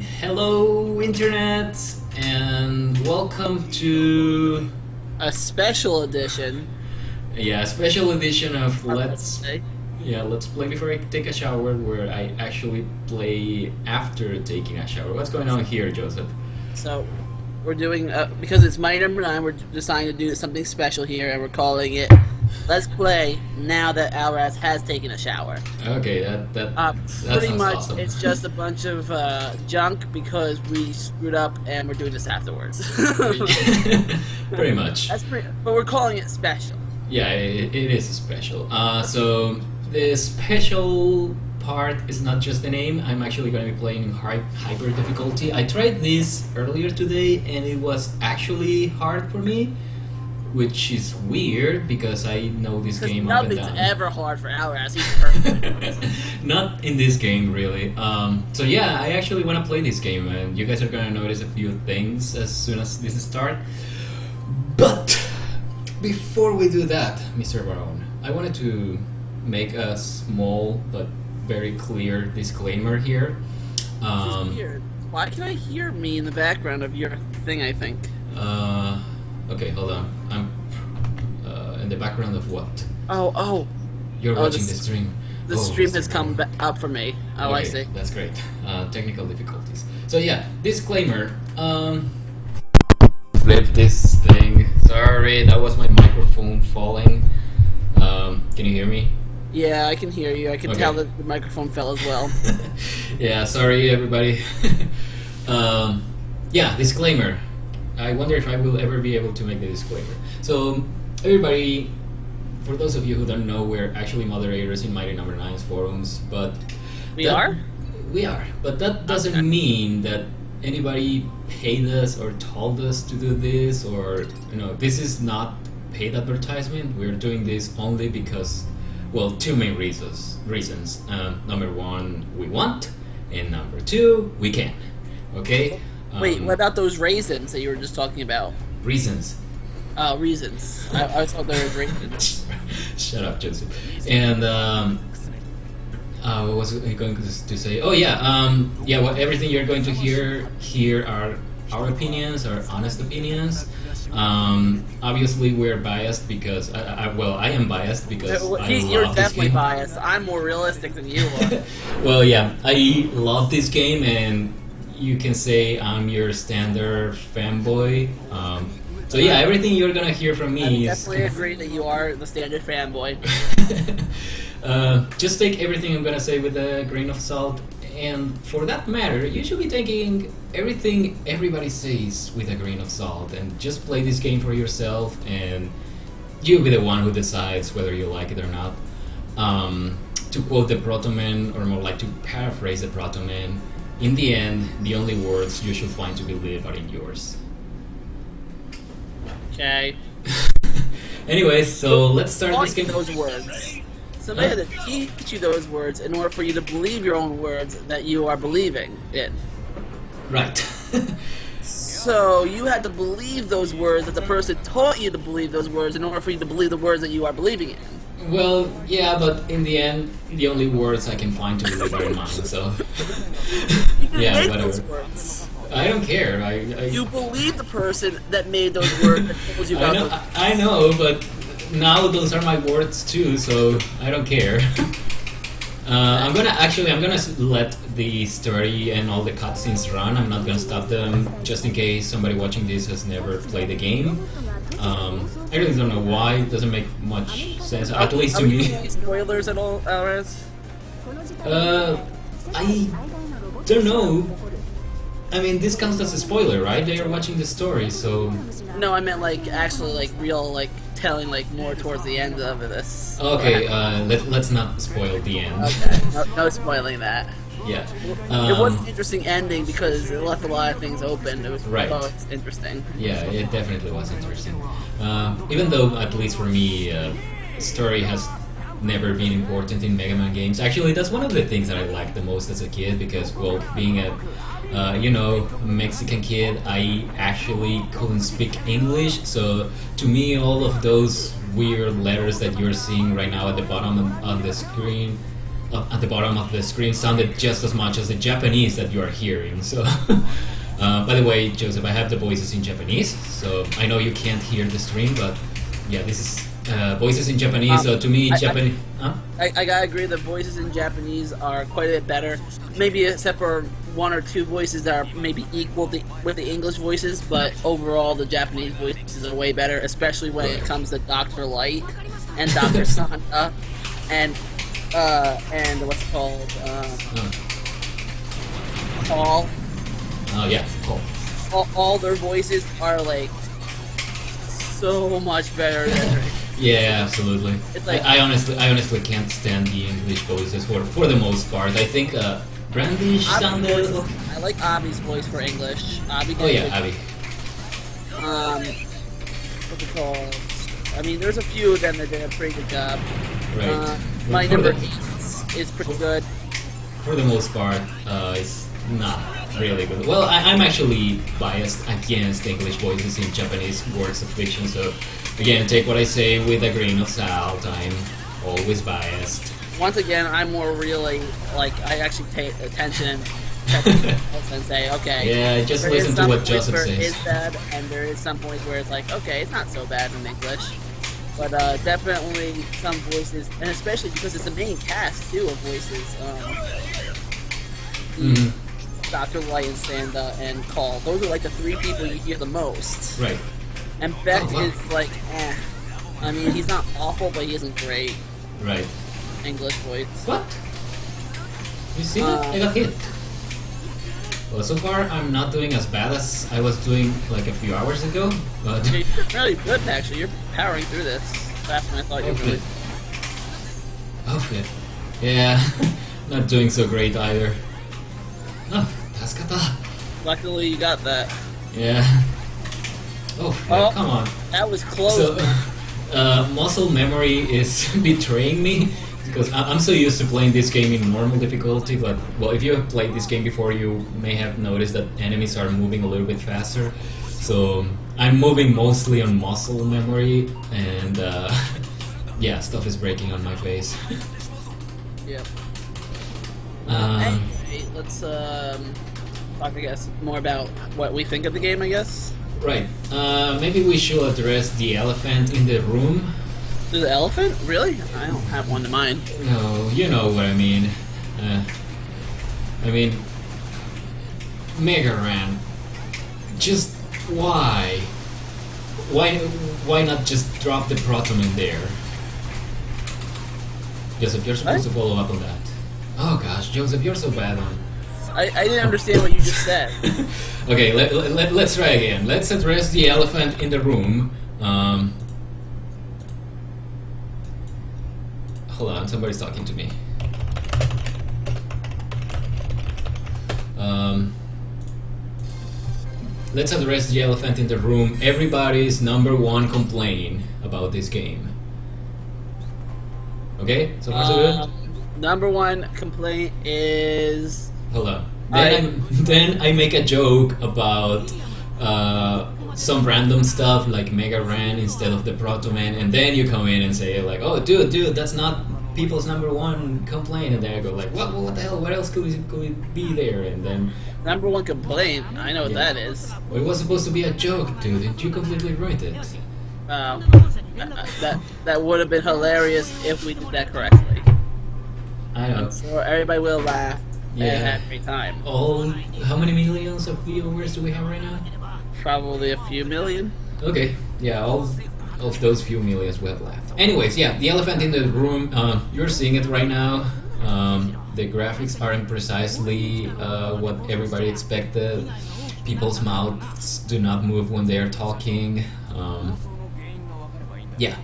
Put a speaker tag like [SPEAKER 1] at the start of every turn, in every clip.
[SPEAKER 1] Hello, Internet, and welcome to
[SPEAKER 2] A special edition
[SPEAKER 1] special edition of
[SPEAKER 2] of Let's Play.
[SPEAKER 1] Let's Play Before I Take a Shower, where I actually play after taking a shower. What's going on here, Joseph?
[SPEAKER 2] So we're doing because it's my number 9. We're deciding to do something special here, and we're calling it "Let's Play Now That Alraz Has Taken a Shower."
[SPEAKER 1] Okay, that
[SPEAKER 2] Pretty
[SPEAKER 1] sounds
[SPEAKER 2] much,
[SPEAKER 1] awesome.
[SPEAKER 2] it's just a bunch of junk because we screwed up, and we're doing this afterwards.
[SPEAKER 1] Pretty much.
[SPEAKER 2] But we're calling it special.
[SPEAKER 1] Yeah, it is special. So the special part is not just the name. I'm actually going to be playing in hyper difficulty. I tried this earlier today, and it was actually hard for me, which is weird because I know this game up and
[SPEAKER 2] Nothing's
[SPEAKER 1] down.
[SPEAKER 2] ever hard for Alraz. He's perfect.
[SPEAKER 1] Not in this game, really. So yeah, I actually want to play this game, and you guys are gonna notice a few things as soon as this starts. But before we do that, Mr. Baron, I wanted to make a small but very clear disclaimer here.
[SPEAKER 2] This is weird. Why can I hear me in the background of your thing? I think.
[SPEAKER 1] Okay, hold on. I'm in the background of what?
[SPEAKER 2] Oh.
[SPEAKER 1] You're
[SPEAKER 2] Oh,
[SPEAKER 1] watching
[SPEAKER 2] this-
[SPEAKER 1] the stream.
[SPEAKER 2] The
[SPEAKER 1] Oh,
[SPEAKER 2] stream
[SPEAKER 1] Mr.
[SPEAKER 2] has come
[SPEAKER 1] Baron.
[SPEAKER 2] up for me. Oh, I
[SPEAKER 1] Okay,
[SPEAKER 2] see.
[SPEAKER 1] That's great. Technical difficulties. So yeah, disclaimer. Flip this thing. Sorry, that was my microphone falling. Can you hear me?
[SPEAKER 2] Yeah, I can hear you. I can
[SPEAKER 1] Okay.
[SPEAKER 2] tell that the microphone fell as well.
[SPEAKER 1] Yeah, sorry everybody. Yeah, disclaimer. I wonder if I will ever be able to make the disclaimer. So everybody, for those of you who don't know, we're actually moderators in Mighty Number Nine's forums, but
[SPEAKER 2] We
[SPEAKER 1] that-
[SPEAKER 2] are?
[SPEAKER 1] We are, but that doesn't
[SPEAKER 2] Okay.
[SPEAKER 1] mean that anybody paid us or told us to do this, or this is not paid advertisement. We're doing this only because, well, two main reasons. Number one, we want, and number two, we can. Okay.
[SPEAKER 2] Wait, what about those raisins that you were just talking about?
[SPEAKER 1] Reasons?
[SPEAKER 2] Reasons. I thought there were raisins.
[SPEAKER 1] Shut up, Joseph. And what was I going to say? Oh yeah, What everything you're going to hear here are our opinions, our honest opinions. Obviously, we're biased because I am biased because I
[SPEAKER 2] You're
[SPEAKER 1] love this
[SPEAKER 2] definitely
[SPEAKER 1] game.
[SPEAKER 2] biased. I'm more realistic than you are.
[SPEAKER 1] Well, yeah, I love this game, and you can say I'm your standard fanboy. So yeah, everything you're gonna hear from me
[SPEAKER 2] I
[SPEAKER 1] is
[SPEAKER 2] definitely agree that you are the standard fanboy.
[SPEAKER 1] just take everything I'm gonna say with a grain of salt, and for that matter, you should be taking everything everybody says with a grain of salt, and just play this game for yourself, and you'll be the one who decides whether you like it or not. To quote the Protoman, or more like to paraphrase the Protoman, in the end, the only words you should find to believe are in yours.
[SPEAKER 2] Okay.
[SPEAKER 1] Anyways, so let's start
[SPEAKER 2] Taught
[SPEAKER 1] this
[SPEAKER 2] you
[SPEAKER 1] game.
[SPEAKER 2] those words. Somebody had to teach you those words in order for you to believe your own words that you are believing in.
[SPEAKER 1] Right.
[SPEAKER 2] So you had to believe those words that the person taught you to believe those words in order for you to believe the words that you are believing in.
[SPEAKER 1] Well, yeah, but in the end, the only words I can find to believe are in mine, so...
[SPEAKER 2] You can
[SPEAKER 1] Yeah,
[SPEAKER 2] make
[SPEAKER 1] whatever.
[SPEAKER 2] those words.
[SPEAKER 1] I don't care,
[SPEAKER 2] You believe the person that made those words that told you
[SPEAKER 1] I
[SPEAKER 2] about
[SPEAKER 1] know,
[SPEAKER 2] them.
[SPEAKER 1] I know, but now those are my words too, so I don't care. I'm gonna let the story and all the cutscenes run. I'm not gonna stop them, just in case somebody watching this has never played the game. I really don't know why. It doesn't make much sense, at least to
[SPEAKER 2] Are we
[SPEAKER 1] me.
[SPEAKER 2] doing spoilers at all, Alraz?
[SPEAKER 1] I don't know. I mean, this counts as a spoiler, right? They are watching the story, so...
[SPEAKER 2] No, I meant actually real telling more towards the end of this.
[SPEAKER 1] Okay, let's not spoil the end.
[SPEAKER 2] Okay, no spoiling that.
[SPEAKER 1] Yeah.
[SPEAKER 2] It was an interesting ending because it left a lot of things open. It was
[SPEAKER 1] Right.
[SPEAKER 2] interesting.
[SPEAKER 1] Yeah, it definitely was interesting. Even though, at least for me, story has never been important in Mega Man games. Actually, that's one of the things that I liked the most as a kid because, well, being a Mexican kid, I actually couldn't speak English, so to me, all of those weird letters that you're seeing right now at the bottom on the screen at the bottom of the screen sounded just as much as the Japanese that you are hearing. So, by the way, Joseph, I have the voices in Japanese, so I know you can't hear the stream, but yeah, this is voices in Japanese. So to me, Japanese.
[SPEAKER 2] I gotta agree. The voices in Japanese are quite a bit better. Maybe except for one or two voices that are maybe equal with the English voices, but overall the Japanese voices are way better, especially when it comes to Dr. Light and Dr. Santa and what's it called? Paul.
[SPEAKER 1] Oh yeah, Paul.
[SPEAKER 2] All their voices are like so much better than.
[SPEAKER 1] Yeah, absolutely.
[SPEAKER 2] It's like,
[SPEAKER 1] I honestly can't stand the English voices for the most part. I think Brandish sounded.
[SPEAKER 2] I like Abby's voice for English. Abby.
[SPEAKER 1] Oh yeah, Abby.
[SPEAKER 2] What's it called? I mean, there's a few of them that did a pretty good job.
[SPEAKER 1] Right.
[SPEAKER 2] My
[SPEAKER 1] For
[SPEAKER 2] number
[SPEAKER 1] the-
[SPEAKER 2] 8 is pretty good.
[SPEAKER 1] For the most part, it's not really good. Well, I'm actually biased against English voices in Japanese works of fiction, so again, take what I say with a grain of salt. I'm always biased.
[SPEAKER 2] Once again, I'm more really like I actually pay attention and say, okay.
[SPEAKER 1] Yeah, just
[SPEAKER 2] there
[SPEAKER 1] listen
[SPEAKER 2] is
[SPEAKER 1] to
[SPEAKER 2] some
[SPEAKER 1] what
[SPEAKER 2] points
[SPEAKER 1] Joseph
[SPEAKER 2] where it
[SPEAKER 1] says.
[SPEAKER 2] is bad, and there is some points where it's like, okay, it's not so bad in English. But definitely some voices, and especially because it's the main cast too of voices.
[SPEAKER 1] Mhm.
[SPEAKER 2] Dr. Light and Sanda and Call. Those are like the three people you hear the most.
[SPEAKER 1] Right.
[SPEAKER 2] And Beck
[SPEAKER 1] Oh, wow.
[SPEAKER 2] is like, eh. I mean, he's not awful, but he isn't great.
[SPEAKER 1] Right.
[SPEAKER 2] English voice.
[SPEAKER 1] What? You see that? I got hit. Well, so far I'm not doing as bad as I was doing like a few hours ago, but
[SPEAKER 2] You're really good, actually. You're powering through this faster than I thought you
[SPEAKER 1] oh,
[SPEAKER 2] would.
[SPEAKER 1] oh shit. Yeah, not doing so great either. Oh, Taskata.
[SPEAKER 2] Luckily, you got that.
[SPEAKER 1] Yeah. Oh,
[SPEAKER 2] Oh.
[SPEAKER 1] come on.
[SPEAKER 2] That was close.
[SPEAKER 1] So,
[SPEAKER 2] man.
[SPEAKER 1] muscle memory is betraying me because I'm so used to playing this game in normal difficulty. But well, if you have played this game before, you may have noticed that enemies are moving a little bit faster. So I'm moving mostly on muscle memory, and yeah, stuff is breaking on my face.
[SPEAKER 2] Yep.
[SPEAKER 1] Um,
[SPEAKER 2] Anyway, let's talk, I guess, more about what we think of the game, I guess.
[SPEAKER 1] right. Maybe we should address the elephant in the room.
[SPEAKER 2] The elephant? Really? I don't have one to mind.
[SPEAKER 1] No, you know what I mean. I mean, Mega Ran. Just why? Why not just drop the Proton in there? Joseph, you're supposed to follow up on that. Oh gosh, Joseph, you're so bad on.
[SPEAKER 2] I didn't understand what you just said.
[SPEAKER 1] Okay, let's try again. Let's address the elephant in the room. Hold on, somebody's talking to me. Let's address the elephant in the room. Everybody's number one complaint about this game. Okay, so far so good.
[SPEAKER 2] Number one complaint is
[SPEAKER 1] Hold on. Then I make a joke about some random stuff like Mega Ran instead of the Proto Man, and then you come in and say like, "Oh, dude, that's not people's number one complaint." And then I go like, "What the hell? What else could it be there?" And then
[SPEAKER 2] number one complaint. I know what
[SPEAKER 1] Yeah.
[SPEAKER 2] that is.
[SPEAKER 1] well, it was supposed to be a joke, dude. Did you completely write it?
[SPEAKER 2] That would have been hilarious if we did that correctly.
[SPEAKER 1] I know.
[SPEAKER 2] So everybody will laugh
[SPEAKER 1] Yeah.
[SPEAKER 2] every time.
[SPEAKER 1] How many millions of viewers do we have right now?
[SPEAKER 2] Probably a few million.
[SPEAKER 1] Okay, yeah, all of those few millions we have left. Anyways, yeah, the elephant in the room, you're seeing it right now. The graphics aren't precisely what everybody expected. People's mouths do not move when they are talking. Yeah.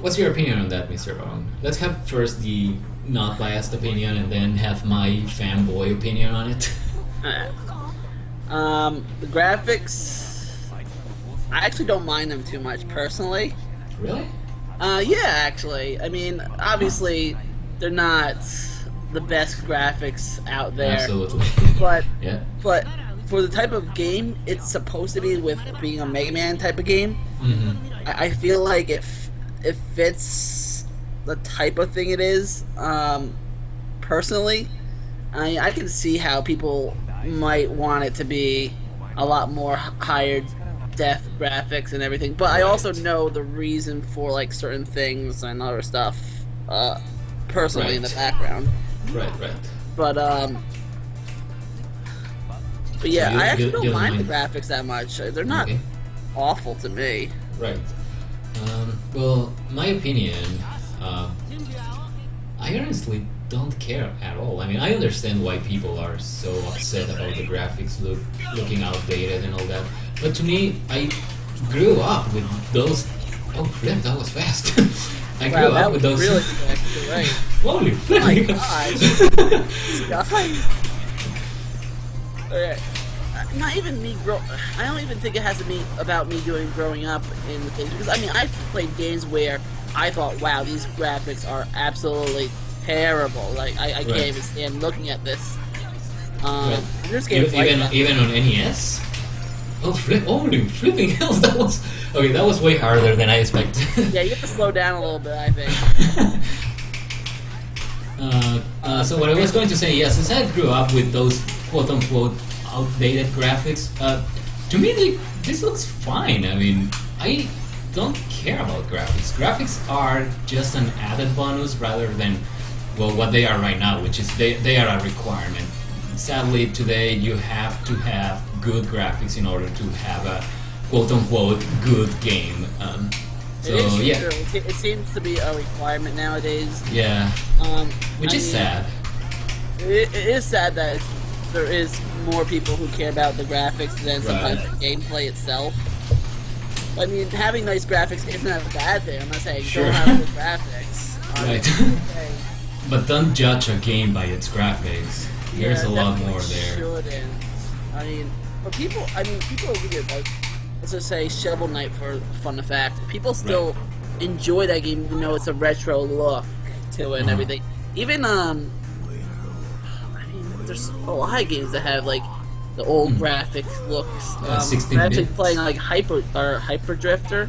[SPEAKER 1] What's your opinion on that, Mr. Bone? Let's have first the not biased opinion and then have my fanboy opinion on it.
[SPEAKER 2] The graphics, I actually don't mind them too much personally.
[SPEAKER 1] Really?
[SPEAKER 2] Yeah, actually. I mean, obviously, they're not the best graphics out there.
[SPEAKER 1] Absolutely.
[SPEAKER 2] But
[SPEAKER 1] Yeah.
[SPEAKER 2] but for the type of game it's supposed to be, with being a Mega Man type of game,
[SPEAKER 1] Mm-hmm.
[SPEAKER 2] I feel like it fits the type of thing it is. Personally, I can see how people might want it to be a lot more higher def graphics and everything, but I also
[SPEAKER 1] Right.
[SPEAKER 2] know the reason for like certain things and other stuff, personally in the
[SPEAKER 1] Right.
[SPEAKER 2] background.
[SPEAKER 1] Right, right.
[SPEAKER 2] But but yeah,
[SPEAKER 1] you-
[SPEAKER 2] I actually
[SPEAKER 1] you
[SPEAKER 2] don't
[SPEAKER 1] don't
[SPEAKER 2] mind the
[SPEAKER 1] mind-
[SPEAKER 2] graphics that much. They're not
[SPEAKER 1] Okay.
[SPEAKER 2] awful to me.
[SPEAKER 1] Right. Well, my opinion, I honestly don't care at all. I mean, I understand why people are so upset about the graphics looking outdated and all that. But to me, I grew up with those. Oh, flip! That was fast. I grew
[SPEAKER 2] Wow, that
[SPEAKER 1] up with
[SPEAKER 2] was
[SPEAKER 1] those.
[SPEAKER 2] really quick. You're right.
[SPEAKER 1] Holy flip!
[SPEAKER 2] Oh my gosh. Okay. Not even me I don't even think it has to be about me growing up in the things, because I mean I've played games where I thought, wow, these graphics are absolutely terrible. Like I
[SPEAKER 1] Right.
[SPEAKER 2] can't even stand looking at this.
[SPEAKER 1] Right.
[SPEAKER 2] This game's like
[SPEAKER 1] even
[SPEAKER 2] that.
[SPEAKER 1] even on NES. Oh, holy flipping hell! That was okay. That was way harder than I expected.
[SPEAKER 2] Yeah, you have to slow down a little bit, I think.
[SPEAKER 1] So what I was going to say, yes, since I grew up with those quote-unquote outdated graphics, to me this looks fine. I mean, I don't care about graphics. Graphics are just an added bonus rather than, well, what they are right now, which is they are a requirement. Sadly, today you have to have good graphics in order to have a quote-unquote good game. So
[SPEAKER 2] It is
[SPEAKER 1] yeah,
[SPEAKER 2] true. It seems to be a requirement nowadays.
[SPEAKER 1] yeah, which
[SPEAKER 2] I
[SPEAKER 1] is
[SPEAKER 2] mean,
[SPEAKER 1] sad.
[SPEAKER 2] It is sad that there is more people who care about the graphics than sometimes
[SPEAKER 1] Right.
[SPEAKER 2] the gameplay itself. I mean, having nice graphics isn't a bad thing. I'm not saying
[SPEAKER 1] Sure.
[SPEAKER 2] don't have good graphics.
[SPEAKER 1] Right.
[SPEAKER 2] Okay.
[SPEAKER 1] But don't judge a game by its graphics. There's
[SPEAKER 2] Yeah,
[SPEAKER 1] a lot
[SPEAKER 2] definitely
[SPEAKER 1] more there.
[SPEAKER 2] Shouldn't. I mean, but people are weird. Like, let's just say Shovel Knight for fun of fact. People still enjoy that game even though it's a retro look to it and
[SPEAKER 1] Uh-huh.
[SPEAKER 2] everything. Even I mean, there's a lot of games that have like the old graphic looks.
[SPEAKER 1] 16
[SPEAKER 2] I'm actually
[SPEAKER 1] bit.
[SPEAKER 2] playing like Hyper Drifter,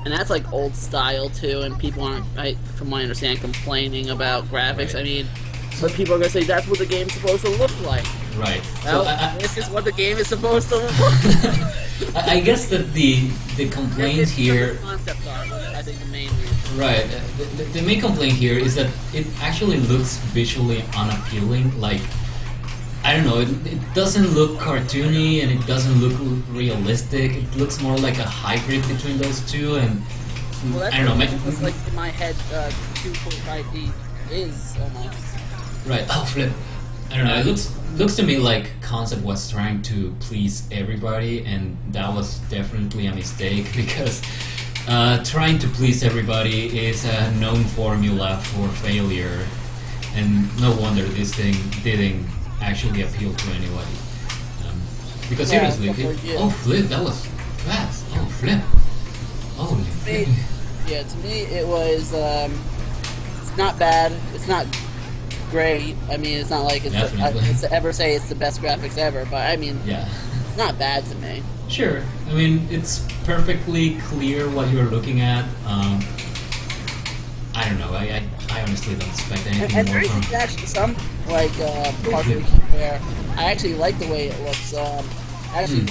[SPEAKER 2] and that's like old style too. And people aren't, from my understanding, complaining about graphics.
[SPEAKER 1] Right.
[SPEAKER 2] I mean, but people are gonna say that's what the game's supposed to look like.
[SPEAKER 1] Right.
[SPEAKER 2] Well,
[SPEAKER 1] So
[SPEAKER 2] this is what the game is supposed to look like.
[SPEAKER 1] I guess that the complaint
[SPEAKER 2] It's
[SPEAKER 1] here,
[SPEAKER 2] the concept art, I think the main reason.
[SPEAKER 1] right? The main complaint here is that it actually looks visually unappealing. Like, I don't know, it doesn't look cartoony and it doesn't look realistic. It looks more like a hybrid between those two, and
[SPEAKER 2] Well, that's
[SPEAKER 1] I don't know.
[SPEAKER 2] It's like in my head, 2.5D is almost.
[SPEAKER 1] Right. Oh, flip. I don't know. It looks to me like Concept was trying to please everybody, and that was definitely a mistake because trying to please everybody is a known formula for failure, and no wonder this thing didn't actually appeal to anybody. Because
[SPEAKER 2] Yeah,
[SPEAKER 1] seriously,
[SPEAKER 2] definitely, yeah.
[SPEAKER 1] oh flip, that was fast. Oh flip. Holy flip.
[SPEAKER 2] Yeah, to me it was. It's not bad. It's not great. I mean, it's not like
[SPEAKER 1] Definitely.
[SPEAKER 2] it's to ever say it's the best graphics ever, but I mean,
[SPEAKER 1] Yeah.
[SPEAKER 2] it's not bad to me.
[SPEAKER 1] Sure. I mean, it's perfectly clear what you're looking at. I don't know. I honestly don't expect anything
[SPEAKER 2] And
[SPEAKER 1] more
[SPEAKER 2] there's
[SPEAKER 1] from.
[SPEAKER 2] actually some like parts where I actually like the way it looks. Actually,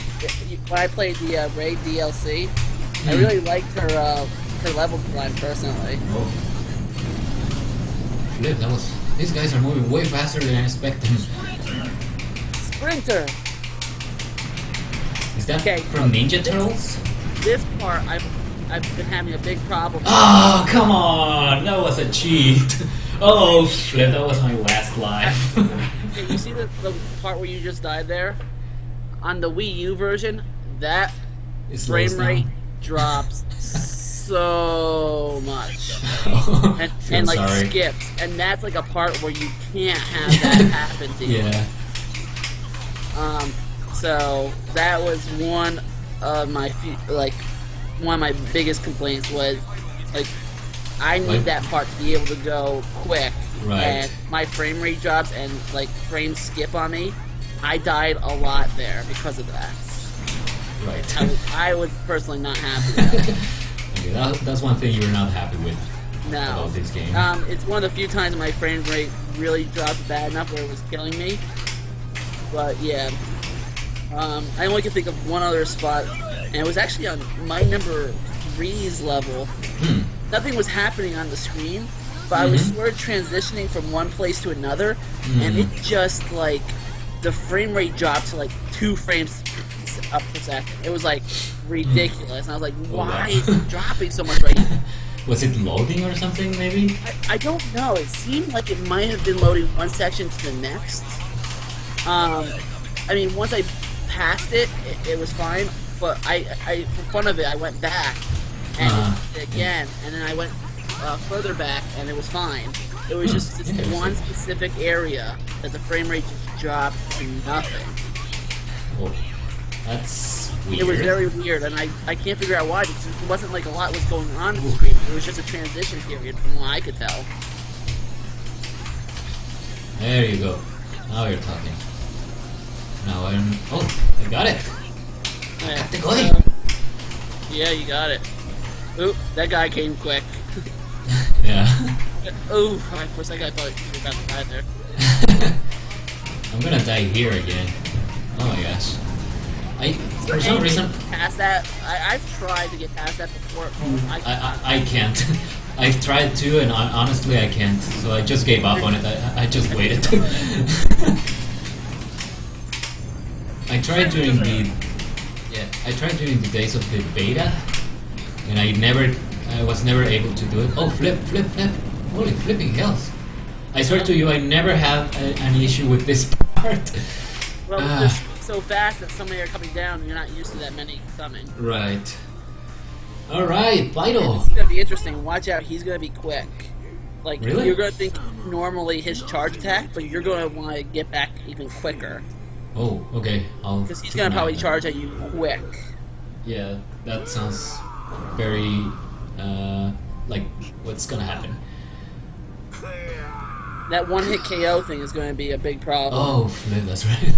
[SPEAKER 2] when I played the Raid DLC, I really liked her level design personally.
[SPEAKER 1] Oh. Flip. That was. These guys are moving way faster than I expected.
[SPEAKER 2] Sprinter.
[SPEAKER 1] Is that
[SPEAKER 2] Okay.
[SPEAKER 1] from Ninja Turtles?
[SPEAKER 2] This part I've been having a big problem.
[SPEAKER 1] Oh, come on! That was a cheat. Oh, flip. That was my last life.
[SPEAKER 2] Okay, you see the part where you just died there? On the Wii U version, that
[SPEAKER 1] It slows
[SPEAKER 2] frame rate
[SPEAKER 1] down.
[SPEAKER 2] drops so much. And,
[SPEAKER 1] Feel
[SPEAKER 2] and like
[SPEAKER 1] sorry.
[SPEAKER 2] skips. And that's like a part where you can't have that happen to you.
[SPEAKER 1] Yeah.
[SPEAKER 2] So that was one of my one of my biggest complaints was like I need
[SPEAKER 1] Like-
[SPEAKER 2] that part to be able to go quick.
[SPEAKER 1] Right.
[SPEAKER 2] And my frame rate drops and like frames skip on me. I died a lot there because of that.
[SPEAKER 1] Right.
[SPEAKER 2] I was personally not happy with that.
[SPEAKER 1] Okay, that's one thing you're not happy with.
[SPEAKER 2] No.
[SPEAKER 1] about this game.
[SPEAKER 2] It's one of the few times my frame rate really dropped bad enough where it was killing me. But yeah, I only can think of one other spot, and it was actually on my number 3's level. Nothing was happening on the screen, but I was sort of transitioning from one place to another, and it just like the frame rate dropped to like 2 frames up per second. It was like ridiculous, and I was like, why is it dropping so much right now?
[SPEAKER 1] Was it loading or something, maybe?
[SPEAKER 2] I don't know. It seemed like it might have been loading one section to the next. I mean, once I passed it, it was fine. But I, for fun of it, I went back and did it again, and then I went further back, and it was fine. It was just this one specific area that the frame rate just dropped to nothing.
[SPEAKER 1] Oh, that's weird.
[SPEAKER 2] It was very weird, and I can't figure out why, because it wasn't like a lot was going on the screen. It was just a transition period from what I could tell.
[SPEAKER 1] There you go. Now you're talking. Now oh, I got it. I got the coin.
[SPEAKER 2] Yeah, you got it. Oop, that guy came quick.
[SPEAKER 1] Yeah.
[SPEAKER 2] Ooh, for a second I thought you were about to die there.
[SPEAKER 1] I'm gonna die here again. Oh my gosh. For some reason,
[SPEAKER 2] past that, I've tried to get past that before.
[SPEAKER 1] I can't. I've tried to, and honestly, I can't. So I just gave up on it. I just waited. I tried during the days of the beta, and I was never able to do it. Oh, flip! Holy flipping hells! I swear to you, I never had an issue with this part.
[SPEAKER 2] Well, they're so fast that so many are coming down, and you're not used to that many coming.
[SPEAKER 1] Right. Alright, Vital.
[SPEAKER 2] It's gonna be interesting. Watch out, he's gonna be quick. Like,
[SPEAKER 1] really?
[SPEAKER 2] You're gonna think normally his charge attack, but you're gonna want to get back even quicker.
[SPEAKER 1] Oh, okay.
[SPEAKER 2] Because he's gonna probably charge at you quick.
[SPEAKER 1] Yeah, that sounds very, like, what's gonna happen.
[SPEAKER 2] That one-hit KO thing is gonna be a big problem.
[SPEAKER 1] Oh, flip, that's right.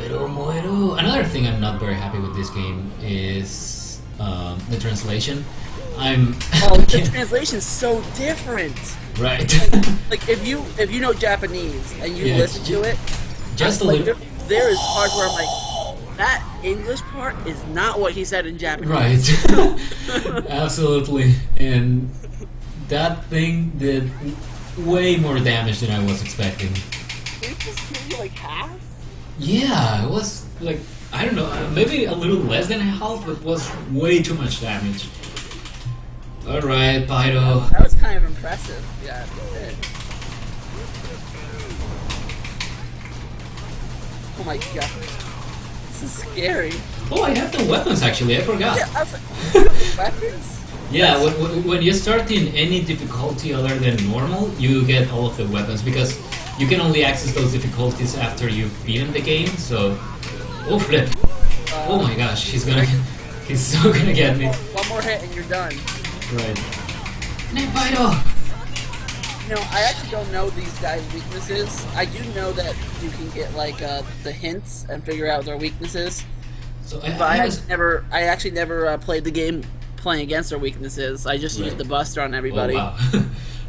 [SPEAKER 1] Muero. Another thing I'm not very happy with this game is the translation.
[SPEAKER 2] The translation's so different.
[SPEAKER 1] Right.
[SPEAKER 2] Like if you know Japanese and you listen to it,
[SPEAKER 1] just a
[SPEAKER 2] like,
[SPEAKER 1] little.
[SPEAKER 2] there is parts where I'm like, that English part is not what he said in Japanese.
[SPEAKER 1] Right. Absolutely. And that thing did way more damage than I was expecting.
[SPEAKER 2] Did it just kill you like half?
[SPEAKER 1] Yeah, it was like, I don't know, maybe a little less than half, but it was way too much damage. Alright, Pyro.
[SPEAKER 2] That was kind of impressive. Yeah, it did. Oh my god. This is scary.
[SPEAKER 1] Oh, I have the weapons actually, I forgot.
[SPEAKER 2] Yeah, I was like, weapons?
[SPEAKER 1] Yeah, when you start in any difficulty other than normal, you get all of the weapons, because you can only access those difficulties after you've beaten the game, so... Oh, flip! Oh my gosh, he's so gonna get me.
[SPEAKER 2] One more hit and you're done.
[SPEAKER 1] Right. Nepito!
[SPEAKER 2] You know, I actually don't know these guys' weaknesses. I do know that you can get, like, the hints and figure out their weaknesses.
[SPEAKER 1] So
[SPEAKER 2] I actually never played the game playing against their weaknesses. I just used the Buster on everybody.
[SPEAKER 1] Oh,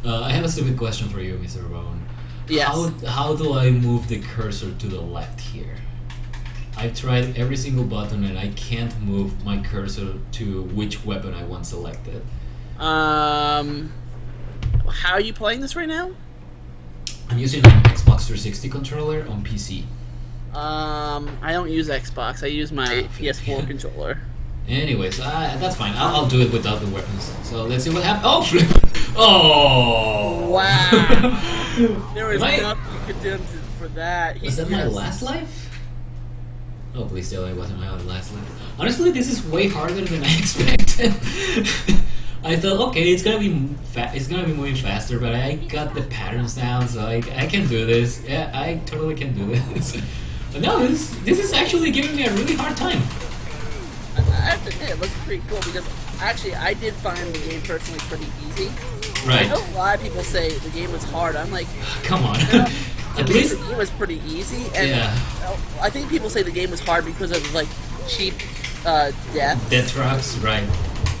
[SPEAKER 1] wow. I have a stupid question for you, Mr. Bone.
[SPEAKER 2] Yes.
[SPEAKER 1] How do I move the cursor to the left here? I've tried every single button and I can't move my cursor to which weapon I want selected.
[SPEAKER 2] How are you playing this right now?
[SPEAKER 1] I'm using an Xbox 360 controller on PC.
[SPEAKER 2] I don't use Xbox. I use my PS4 controller.
[SPEAKER 1] Anyways, that's fine. I'll do it without the weapons. So let's see what happens. Oh, flip! Oh!
[SPEAKER 2] Wow! There was nothing you could do for that.
[SPEAKER 1] Was that my last life? Oh, please tell me it wasn't my last life. Honestly, this is way harder than I expected. I thought, okay, it's gonna be moving faster, but I got the patterns down, so I can do this. Yeah, I totally can do this. But no, this is actually giving me a really hard time.
[SPEAKER 2] I have to admit, it looks pretty cool because actually I did find the game personally pretty easy.
[SPEAKER 1] Right.
[SPEAKER 2] I know a lot of people say the game was hard. I'm like,
[SPEAKER 1] come on.
[SPEAKER 2] At least the game was pretty easy, and
[SPEAKER 1] yeah.
[SPEAKER 2] I think people say the game was hard because of like cheap deaths.
[SPEAKER 1] Death rocks, right?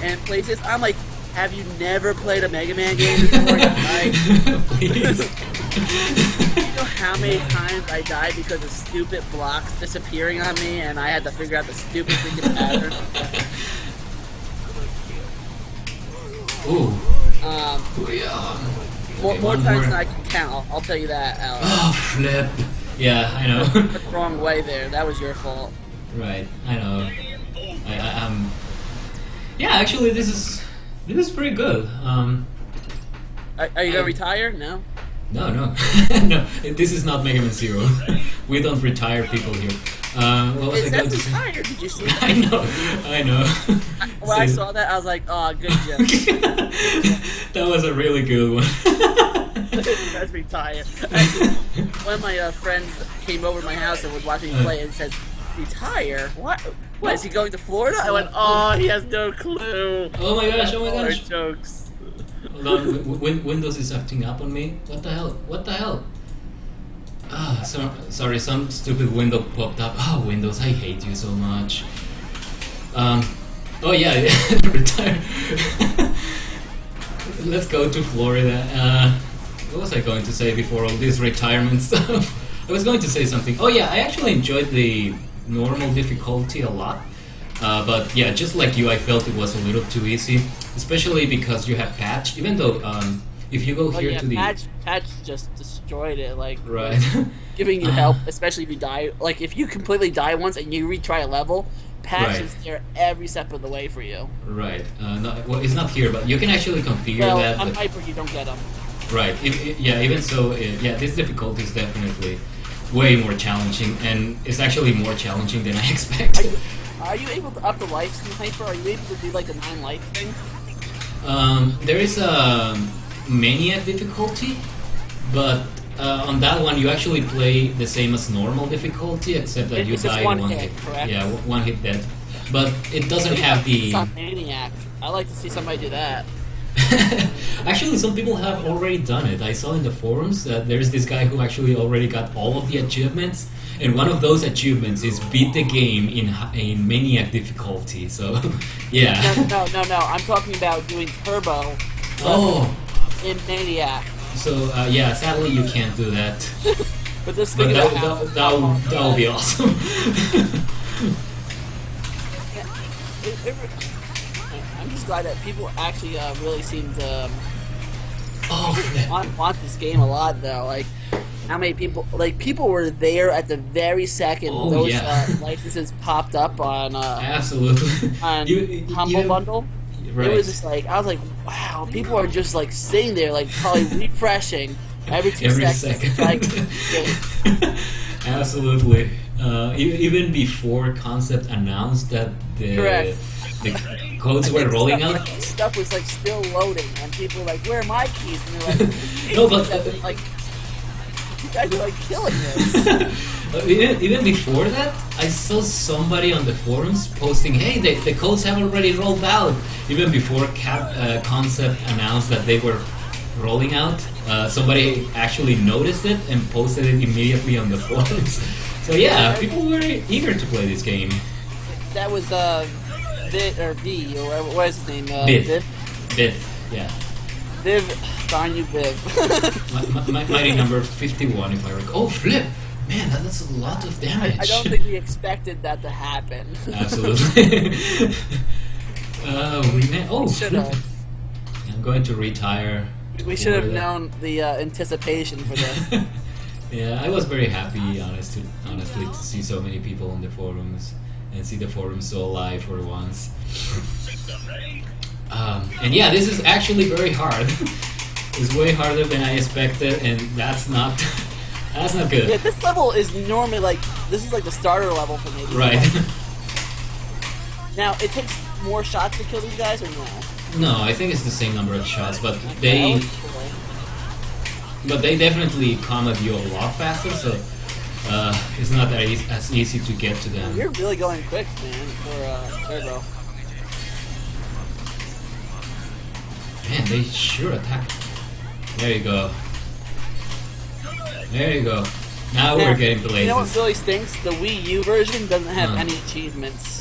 [SPEAKER 2] And places. I'm like, Have you never played a Mega Man game before? Like,
[SPEAKER 1] Please.
[SPEAKER 2] you know how many times I died because of stupid blocks disappearing on me, and I had to figure out the stupid freaking pattern.
[SPEAKER 1] Ooh.
[SPEAKER 2] More
[SPEAKER 1] one
[SPEAKER 2] times
[SPEAKER 1] more.
[SPEAKER 2] than I can count. I'll tell you that, Alex.
[SPEAKER 1] Oh, flip. Yeah, I know.
[SPEAKER 2] Went the wrong way there. That was your fault.
[SPEAKER 1] Right, I know. Yeah, actually, this is pretty good.
[SPEAKER 2] Are you gonna retire? No.
[SPEAKER 1] No, no, this is not Mega Man Zero. We don't retire people here. What was
[SPEAKER 2] It
[SPEAKER 1] I going
[SPEAKER 2] says
[SPEAKER 1] to say?
[SPEAKER 2] retired. Did you see that?
[SPEAKER 1] I know.
[SPEAKER 2] When I saw that, I was like, oh, good job.
[SPEAKER 1] That was a really good one.
[SPEAKER 2] That's retired. One of my friends came over to my house and was watching me play and said, retire? What? What, is he going to Florida? I went, oh, he has no clue.
[SPEAKER 1] Oh my gosh, oh my
[SPEAKER 2] All our
[SPEAKER 1] gosh.
[SPEAKER 2] jokes.
[SPEAKER 1] Hold on, Windows is acting up on me. What the hell? What the hell? Ah, sorry, some stupid window popped up. Oh, Windows, I hate you so much. Oh yeah, retire. Let's go to Florida. What was I going to say before all this retirement stuff? I was going to say something. Oh yeah, I actually enjoyed the normal difficulty a lot. But yeah, just like you, I felt it was a little too easy, especially because you have patch. Even though if you go here to the
[SPEAKER 2] patch just destroyed it. Like
[SPEAKER 1] right,
[SPEAKER 2] giving you help, especially if you die. Like if you completely die once and you retry a level, patch
[SPEAKER 1] Right.
[SPEAKER 2] is there every step of the way for you.
[SPEAKER 1] right. No, well, it's not here, but you can actually configure
[SPEAKER 2] Well,
[SPEAKER 1] that.
[SPEAKER 2] on
[SPEAKER 1] but-
[SPEAKER 2] Hyper you don't get them.
[SPEAKER 1] Right. Yeah. Even so, yeah. This difficulty is definitely way more challenging, and it's actually more challenging than I expected.
[SPEAKER 2] Are you able to up the life in Hyper? Are you able to do like a 9 life thing?
[SPEAKER 1] There is a maniac difficulty, but on that one you actually play the same as normal difficulty, except that you
[SPEAKER 2] It's just
[SPEAKER 1] die
[SPEAKER 2] one
[SPEAKER 1] one
[SPEAKER 2] hit, correct?
[SPEAKER 1] Yeah, one hit dead. But it doesn't have the.
[SPEAKER 2] It's not Maniac. I like to see somebody do that.
[SPEAKER 1] Actually, some people have already done it. I saw in the forums that there's this guy who actually already got all of the achievements, and one of those achievements is beat the game in maniac difficulty. So, yeah.
[SPEAKER 2] No. I'm talking about doing Turbo
[SPEAKER 1] Oh,
[SPEAKER 2] in Maniac.
[SPEAKER 1] so yeah. Sadly, you can't do that.
[SPEAKER 2] But this
[SPEAKER 1] But
[SPEAKER 2] thing
[SPEAKER 1] that would be awesome.
[SPEAKER 2] I'm just glad that people actually really seem to
[SPEAKER 1] Oh,
[SPEAKER 2] want this game a lot, though. Like, how many people? Like, people were there at the very second
[SPEAKER 1] Oh,
[SPEAKER 2] those
[SPEAKER 1] yeah.
[SPEAKER 2] licenses popped up on
[SPEAKER 1] absolutely.
[SPEAKER 2] on
[SPEAKER 1] You-
[SPEAKER 2] Humble
[SPEAKER 1] you-
[SPEAKER 2] Bundle.
[SPEAKER 1] Right.
[SPEAKER 2] It was just like I was like, wow, people are just like sitting there, like probably refreshing every 2
[SPEAKER 1] Every
[SPEAKER 2] seconds.
[SPEAKER 1] second.
[SPEAKER 2] Like,
[SPEAKER 1] Absolutely. Even before Concept announced that
[SPEAKER 2] Correct.
[SPEAKER 1] the codes were rolling out.
[SPEAKER 2] Stuff was like still loading, and people were like, "Where are my keys?" And they're like,
[SPEAKER 1] No, but
[SPEAKER 2] like, you guys are like killing this.
[SPEAKER 1] even before that, I saw somebody on the forums posting, "Hey, the codes have already rolled out." Even before Concept announced that they were rolling out, somebody actually noticed it and posted it immediately on the forums. So yeah, people were eager to play this game.
[SPEAKER 2] That was V or what is his name?
[SPEAKER 1] Biff. Biff, yeah.
[SPEAKER 2] Viv, darn you, Viv.
[SPEAKER 1] Mighty number 51, if I recall. Oh, flip! Man, that's a lot of damage.
[SPEAKER 2] I don't think we expected that to happen.
[SPEAKER 1] Absolutely. Oh,
[SPEAKER 2] Should
[SPEAKER 1] flip.
[SPEAKER 2] have.
[SPEAKER 1] I'm going to retire.
[SPEAKER 2] We should have
[SPEAKER 1] before that.
[SPEAKER 2] known the anticipation for this.
[SPEAKER 1] Yeah, I was very happy, honestly, to see so many people on the forums and see the forums so alive for once. And yeah, this is actually very hard. It's way harder than I expected, and that's not good.
[SPEAKER 2] Yeah, this level is normally like this is like the starter level for me.
[SPEAKER 1] Right.
[SPEAKER 2] Now it takes more shots to kill these guys, or no?
[SPEAKER 1] No, I think it's the same number of shots, but
[SPEAKER 2] That
[SPEAKER 1] they
[SPEAKER 2] was cool.
[SPEAKER 1] definitely come at you a lot faster, so it's not that as easy to get to them.
[SPEAKER 2] You're really going quick, man, for Turbo.
[SPEAKER 1] Man, they sure attack. There you go. There you go. Now we're getting
[SPEAKER 2] You know what
[SPEAKER 1] blazes.
[SPEAKER 2] really stinks? The Wii U version doesn't have
[SPEAKER 1] Huh.
[SPEAKER 2] any achievements.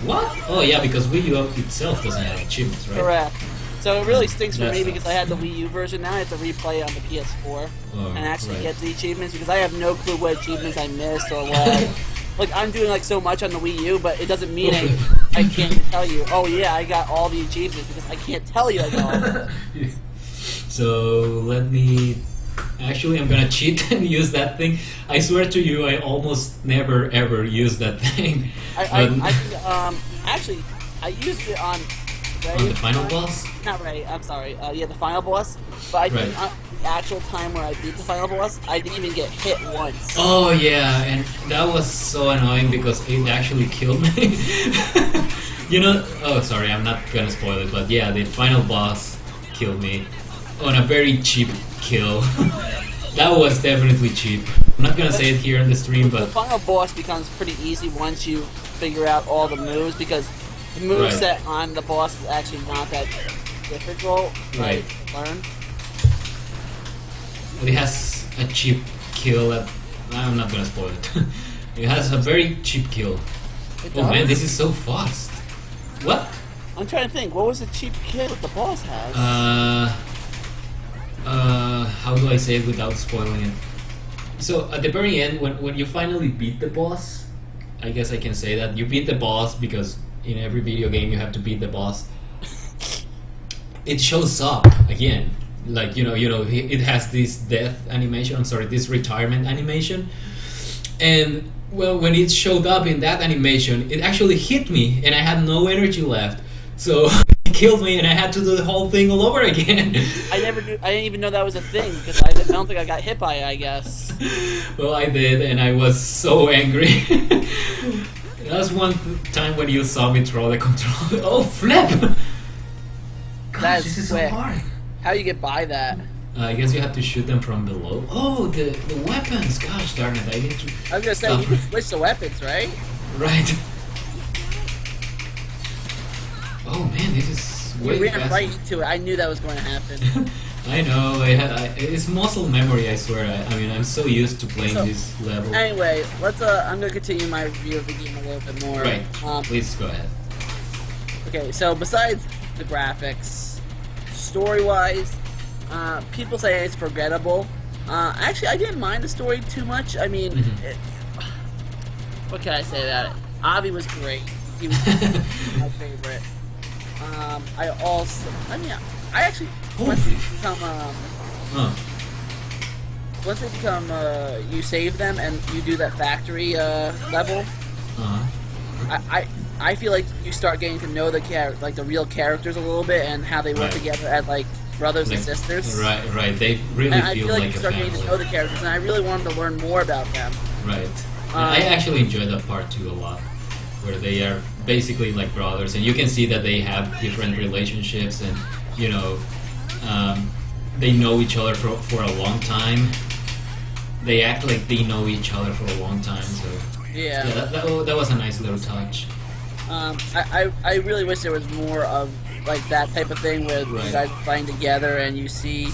[SPEAKER 1] What? Oh yeah, because Wii U itself doesn't have achievements, right?
[SPEAKER 2] Correct. So it really stinks for
[SPEAKER 1] That
[SPEAKER 2] me because
[SPEAKER 1] sucks.
[SPEAKER 2] I had the Wii U version. Now I have to replay it on the PS4
[SPEAKER 1] Oh,
[SPEAKER 2] and actually
[SPEAKER 1] right.
[SPEAKER 2] get the achievements because I have no clue what achievements I missed or what. Like I'm doing like so much on the Wii U, but it doesn't mean anything. I can't tell you. Oh yeah, I got all the achievements because I can't tell you I got all of them.
[SPEAKER 1] So let me. Actually, I'm gonna cheat and use that thing. I swear to you, I almost never ever use that thing.
[SPEAKER 2] Actually, I used it on.
[SPEAKER 1] On the final boss?
[SPEAKER 2] Not Ray. I'm sorry. Yeah, the final boss. But I think
[SPEAKER 1] Right.
[SPEAKER 2] the actual time where I beat the final boss, I didn't even get hit once.
[SPEAKER 1] Oh yeah, and that was so annoying because it actually killed me. You know? Oh, sorry, I'm not gonna spoil it, but yeah, the final boss killed me on a very cheap kill. That was definitely cheap. I'm not gonna say it here on the stream,
[SPEAKER 2] The
[SPEAKER 1] but
[SPEAKER 2] final boss becomes pretty easy once you figure out all the moves because the
[SPEAKER 1] Right.
[SPEAKER 2] moveset on the boss is actually not that difficult
[SPEAKER 1] Right.
[SPEAKER 2] to learn.
[SPEAKER 1] it has a cheap kill. That I'm not gonna spoil it. It has a very cheap kill.
[SPEAKER 2] It
[SPEAKER 1] Oh man,
[SPEAKER 2] does?
[SPEAKER 1] this is so fast. What?
[SPEAKER 2] I'm trying to think. What was the cheap kill that the boss has?
[SPEAKER 1] How do I say it without spoiling it? So at the very end, when you finally beat the boss, I guess I can say that you beat the boss because in every video game you have to beat the boss. It shows up again, like it has this death animation. I'm sorry, this retirement animation, and well, when it showed up in that animation, it actually hit me, and I had no energy left. So it killed me, and I had to do the whole thing all over again.
[SPEAKER 2] I didn't even know that was a thing because I don't think I got hit by it. I guess.
[SPEAKER 1] Well, I did, and I was so angry. That was one time when you saw me throw the controller. Oh, flip! Gosh,
[SPEAKER 2] That is
[SPEAKER 1] this is
[SPEAKER 2] quick.
[SPEAKER 1] so hard.
[SPEAKER 2] How you get by that?
[SPEAKER 1] I guess you have to shoot them from below. Oh, the weapons! Gosh darn it, I need to...
[SPEAKER 2] I was gonna say
[SPEAKER 1] Stop.
[SPEAKER 2] you can switch the weapons, right?
[SPEAKER 1] Right. Oh man, this is
[SPEAKER 2] You
[SPEAKER 1] way
[SPEAKER 2] ran
[SPEAKER 1] faster.
[SPEAKER 2] right into it. I knew that was going to happen.
[SPEAKER 1] I know, it's muscle memory, I swear. I mean, I'm so used to playing
[SPEAKER 2] So,
[SPEAKER 1] this level.
[SPEAKER 2] Anyway, let's. I'm gonna continue my review of the game a little bit more.
[SPEAKER 1] Right, please go ahead.
[SPEAKER 2] Okay, so besides the graphics, story-wise, people say it's forgettable. Actually, I didn't mind the story too much. I mean,
[SPEAKER 1] Mhm.
[SPEAKER 2] what can I say about it? Avi was great. He was my favorite. I actually once they become
[SPEAKER 1] Huh.
[SPEAKER 2] once they become you save them and you do that factory level.
[SPEAKER 1] Uh-huh.
[SPEAKER 2] I feel like you start getting to know the real characters a little bit and how they work
[SPEAKER 1] Right.
[SPEAKER 2] together as like brothers and
[SPEAKER 1] Like,
[SPEAKER 2] sisters.
[SPEAKER 1] Right. They really
[SPEAKER 2] And I
[SPEAKER 1] feel
[SPEAKER 2] feel like
[SPEAKER 1] like
[SPEAKER 2] you
[SPEAKER 1] a
[SPEAKER 2] start getting to know
[SPEAKER 1] family.
[SPEAKER 2] the characters, and I really wanted to learn more about them.
[SPEAKER 1] Right. I actually enjoy that part too a lot, where they are basically like brothers, and you can see that they have different relationships, and they know each other for a long time. They act like they know each other for a long time, so
[SPEAKER 2] Yeah.
[SPEAKER 1] that was a nice little touch.
[SPEAKER 2] I really wish there was more of like that type of thing where you
[SPEAKER 1] Right.
[SPEAKER 2] guys find together and you see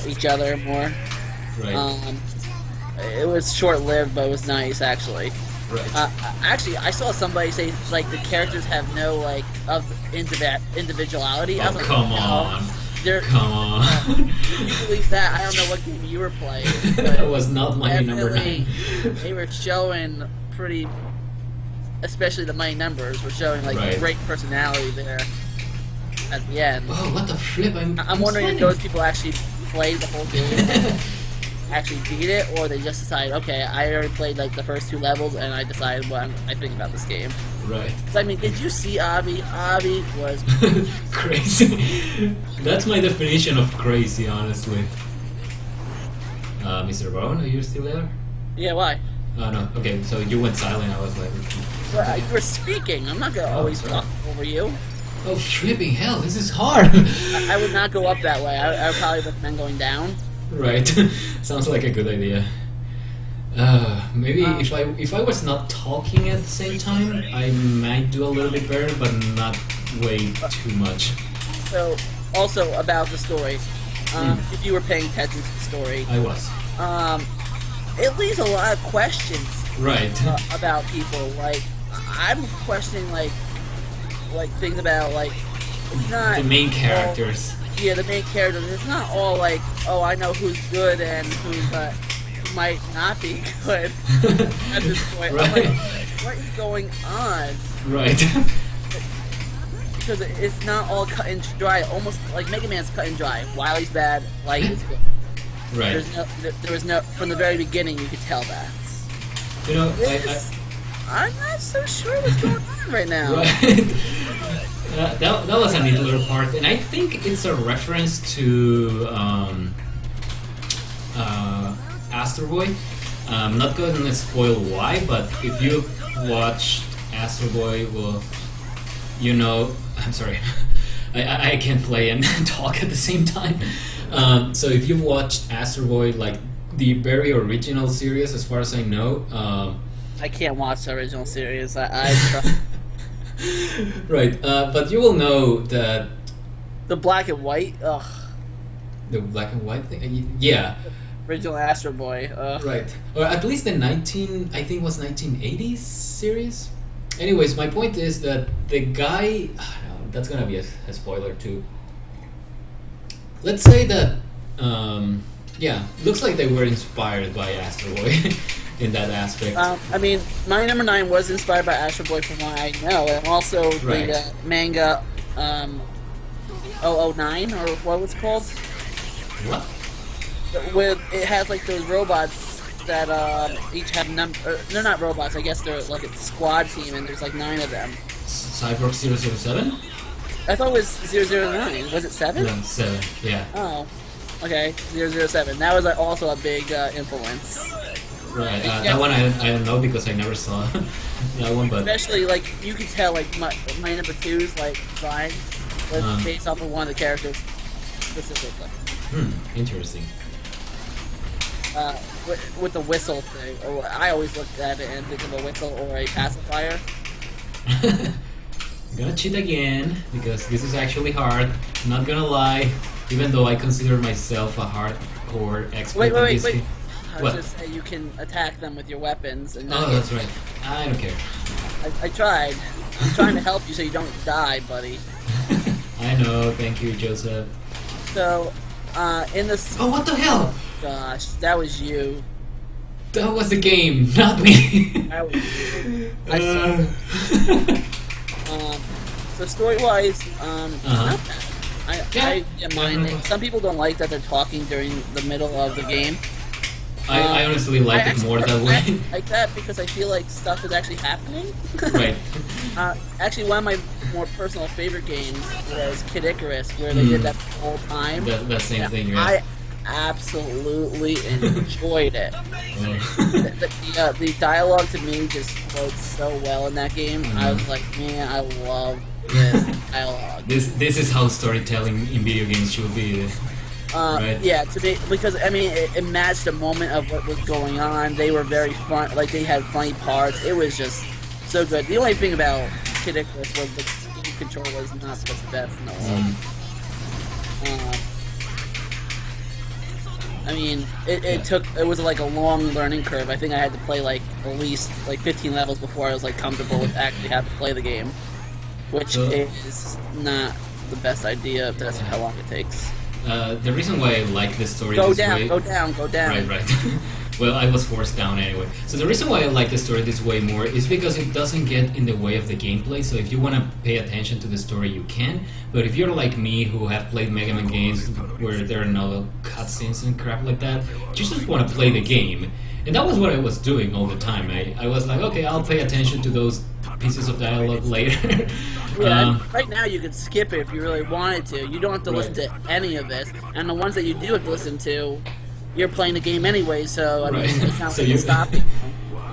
[SPEAKER 2] each other more.
[SPEAKER 1] Right.
[SPEAKER 2] It was short-lived, but it was nice actually.
[SPEAKER 1] Right.
[SPEAKER 2] Actually, I saw somebody say like the characters have no like of individuality. I
[SPEAKER 1] Oh,
[SPEAKER 2] was like,
[SPEAKER 1] come
[SPEAKER 2] no.
[SPEAKER 1] on.
[SPEAKER 2] They're,
[SPEAKER 1] Come on.
[SPEAKER 2] If you believe that, I don't know what game you were playing.
[SPEAKER 1] That was not my number
[SPEAKER 2] Definitely,
[SPEAKER 1] 9.
[SPEAKER 2] they were showing pretty, especially the Mighty Numbers were showing like
[SPEAKER 1] Right.
[SPEAKER 2] great personality there at the end.
[SPEAKER 1] Oh, what the flip?
[SPEAKER 2] I'm wondering if those people actually played the whole game, actually beat it, or they just decided, okay, I already played like the first 2 levels, and I decided what I think about this game.
[SPEAKER 1] Right.
[SPEAKER 2] 'Cause, I mean, did you see Avi? Avi was
[SPEAKER 1] Crazy. That's my definition of crazy, honestly. Mr. Brown, are you still there?
[SPEAKER 2] yeah. Why?
[SPEAKER 1] Oh no. Okay, so you went silent. I was like,
[SPEAKER 2] Well, you were speaking. I'm not gonna always
[SPEAKER 1] sorry.
[SPEAKER 2] talk over you.
[SPEAKER 1] oh flipping hell, this is hard.
[SPEAKER 2] I would not go up that way. I would probably recommend going down.
[SPEAKER 1] Right. Sounds like a good idea. Maybe if I was not talking at the same time, I might do a little bit better, but not way too much.
[SPEAKER 2] So, also about the story, if you were paying attention to the story,
[SPEAKER 1] I was.
[SPEAKER 2] it leaves a lot of questions
[SPEAKER 1] Right.
[SPEAKER 2] about people. Like, I'm questioning like things about like it's not
[SPEAKER 1] the main
[SPEAKER 2] all-
[SPEAKER 1] characters.
[SPEAKER 2] yeah, the main characters. It's not all like, oh, I know who's good and who might not be good at this point. I'm
[SPEAKER 1] Right.
[SPEAKER 2] like, what is going on?
[SPEAKER 1] Right.
[SPEAKER 2] Because it's not all cut and dry. Almost like Mega Man's cut and dry. Wily's bad, Light is good.
[SPEAKER 1] Right.
[SPEAKER 2] There was no from the very beginning. You could tell that.
[SPEAKER 1] You know,
[SPEAKER 2] I'm not so sure what's going on right now.
[SPEAKER 1] Right. That was a neat little part, and I think it's a reference to Astro Boy. I'm not going to spoil why, but if you've watched Astro Boy, well, you know. I'm sorry, I can't play and talk at the same time. So if you've watched Astro Boy, like the very original series, as far as I know.
[SPEAKER 2] I can't watch the original series. I try.
[SPEAKER 1] Right, but you will know that
[SPEAKER 2] The black and white. Ugh.
[SPEAKER 1] the black and white thing. Yeah,
[SPEAKER 2] Original Astro Boy. Ugh.
[SPEAKER 1] right. Or at least the 1980s series. Anyways, my point is that the guy. That's gonna be a spoiler too. Let's say that. Yeah, looks like they were inspired by Astro Boy in that aspect.
[SPEAKER 2] I mean, my number 9 was inspired by Astro Boy from what I know, and also
[SPEAKER 1] Right.
[SPEAKER 2] the manga 009 or what was it called?
[SPEAKER 1] What?
[SPEAKER 2] With it has like those robots that each have they're not robots. I guess they're like a squad team, and there's like 9 of them.
[SPEAKER 1] Cyborg 007?
[SPEAKER 2] I thought it was 009. Was it 7?
[SPEAKER 1] No, 7. Yeah.
[SPEAKER 2] Oh, okay, 007. That was also a big influence.
[SPEAKER 1] Right. That one I don't know because I never saw that one, but
[SPEAKER 2] Especially like you could tell like my number 2's like design was based off of one of the characters specifically.
[SPEAKER 1] Interesting.
[SPEAKER 2] With the whistle thing. Or I always looked at it and think of a whistle or a pacifier.
[SPEAKER 1] I'm gonna cheat again because this is actually hard. I'm not gonna lie, even though I consider myself a hardcore expert.
[SPEAKER 2] Wait.
[SPEAKER 1] in this game.
[SPEAKER 2] I was
[SPEAKER 1] What?
[SPEAKER 2] just say you can attack them with your weapons and
[SPEAKER 1] Oh,
[SPEAKER 2] not
[SPEAKER 1] that's right. I don't care.
[SPEAKER 2] I tried. I'm trying to help you so you don't die, buddy.
[SPEAKER 1] I know. Thank you, Joseph.
[SPEAKER 2] So, in this,
[SPEAKER 1] Oh, what the hell?
[SPEAKER 2] gosh, that was you.
[SPEAKER 1] That was the game, not me.
[SPEAKER 2] That was you. I saw. So story-wise, not bad. I didn't mind it. Some people don't like that they're talking during the middle of the game.
[SPEAKER 1] I honestly like it more that way.
[SPEAKER 2] I like that because I feel like stuff is actually happening.
[SPEAKER 1] Right.
[SPEAKER 2] Actually, one of my more personal favorite games was Kid Icarus, where they did that the whole time.
[SPEAKER 1] That same thing, yeah.
[SPEAKER 2] I absolutely enjoyed it. The dialogue to me just flowed so well in that game. I was like, man, I love this dialogue.
[SPEAKER 1] This is how storytelling in video games should be. Right.
[SPEAKER 2] Yeah, to me, because I mean, it matched the moment of what was going on. They were very fun, like they had funny parts. It was just so good. The only thing about Kid Icarus was the game control was not the best in the world. I mean, it was like a long learning curve. I think I had to play like at least like 15 levels before I was like comfortable with actually having to play the game, which is not the best idea if that's how long it takes.
[SPEAKER 1] The reason why I like this story
[SPEAKER 2] Go
[SPEAKER 1] this
[SPEAKER 2] down,
[SPEAKER 1] way...
[SPEAKER 2] go down, go down.
[SPEAKER 1] Right. Well, I was forced down anyway. So the reason why I like the story this way more is because it doesn't get in the way of the gameplay. So if you want to pay attention to the story, you can. But if you're like me, who have played Mega Man games where there are no cutscenes and crap like that, you just want to play the game. And that was what I was doing all the time. I was like, okay, I'll pay attention to those pieces of dialogue later.
[SPEAKER 2] Yeah, right now you can skip it if you really wanted to. You don't have to listen to any of this. And the ones that you do have to listen to, you're playing the game anyway, so I mean, it's not
[SPEAKER 1] So
[SPEAKER 2] like
[SPEAKER 1] you-
[SPEAKER 2] stopping.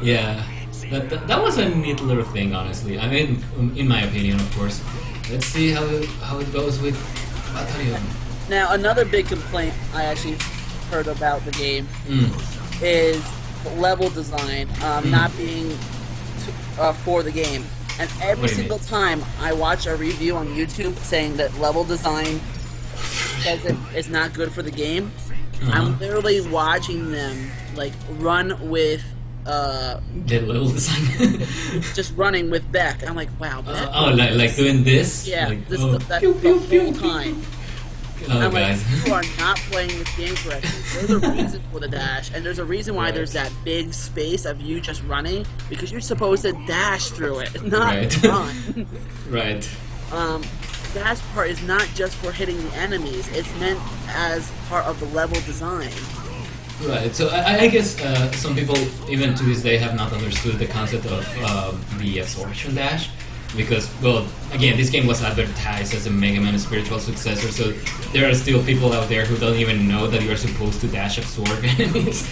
[SPEAKER 1] Yeah, that was a neat little thing, honestly. I mean, in my opinion, of course. Let's see how it goes with Battalion.
[SPEAKER 2] Now, another big complaint I actually heard about the game is level design not being for the game. And every
[SPEAKER 1] What do you
[SPEAKER 2] single time I watch a review on YouTube saying that level design says it is not good for the game, I'm literally watching them like run with
[SPEAKER 1] The level design.
[SPEAKER 2] just running with Beck. I'm like, wow. Beck
[SPEAKER 1] Like doing this.
[SPEAKER 2] yeah,
[SPEAKER 1] like,
[SPEAKER 2] this
[SPEAKER 1] oh,
[SPEAKER 2] that
[SPEAKER 1] pew,
[SPEAKER 2] the
[SPEAKER 1] pew,
[SPEAKER 2] whole
[SPEAKER 1] pew,
[SPEAKER 2] time.
[SPEAKER 1] Oh,
[SPEAKER 2] I'm like,
[SPEAKER 1] guys.
[SPEAKER 2] you are not playing this game correctly. There's a reason for the dash, and there's a reason why
[SPEAKER 1] Right.
[SPEAKER 2] there's that big space of you just running, because you're supposed to dash through it, not
[SPEAKER 1] Right.
[SPEAKER 2] run.
[SPEAKER 1] Right.
[SPEAKER 2] Dash part is not just for hitting the enemies, it's meant as part of the level design.
[SPEAKER 1] Right. So I guess some people, even to this day, have not understood the concept of the absorption dash. Because, well, again, this game was advertised as a Mega Man spiritual successor, so there are still people out there who don't even know that you are supposed to dash absorb enemies.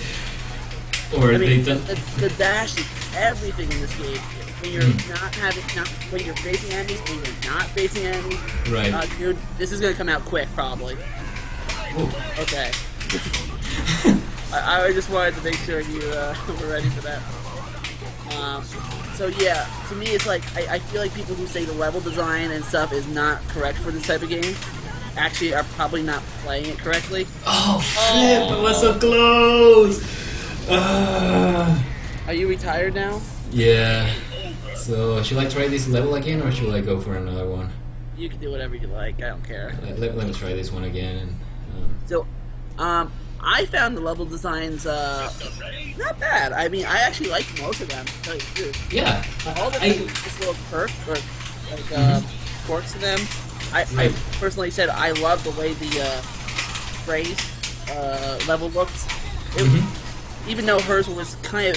[SPEAKER 1] Or
[SPEAKER 2] I mean,
[SPEAKER 1] they don't.
[SPEAKER 2] the dash is everything in this game. When you're when you're facing enemies, when you're not facing enemies.
[SPEAKER 1] Right.
[SPEAKER 2] Dude, this is gonna come out quick, probably.
[SPEAKER 1] Ooh.
[SPEAKER 2] Okay. I just wanted to make sure you were ready for that. So yeah, to me it's like, I feel like people who say the level design and stuff is not correct for this type of game actually are probably not playing it correctly.
[SPEAKER 1] Oh, flip! I was so close!
[SPEAKER 2] Are you retired now?
[SPEAKER 1] Yeah. So, should I try this level again, or should I go for another one?
[SPEAKER 2] You can do whatever you like, I don't care.
[SPEAKER 1] Let me try this one again.
[SPEAKER 2] So, I found the level designs not bad. I mean, I actually liked most of them, to tell you the truth.
[SPEAKER 1] Yeah.
[SPEAKER 2] All the this little perk or like quirks to them. I personally said I love the way the phrase level looks. Even though hers was kind of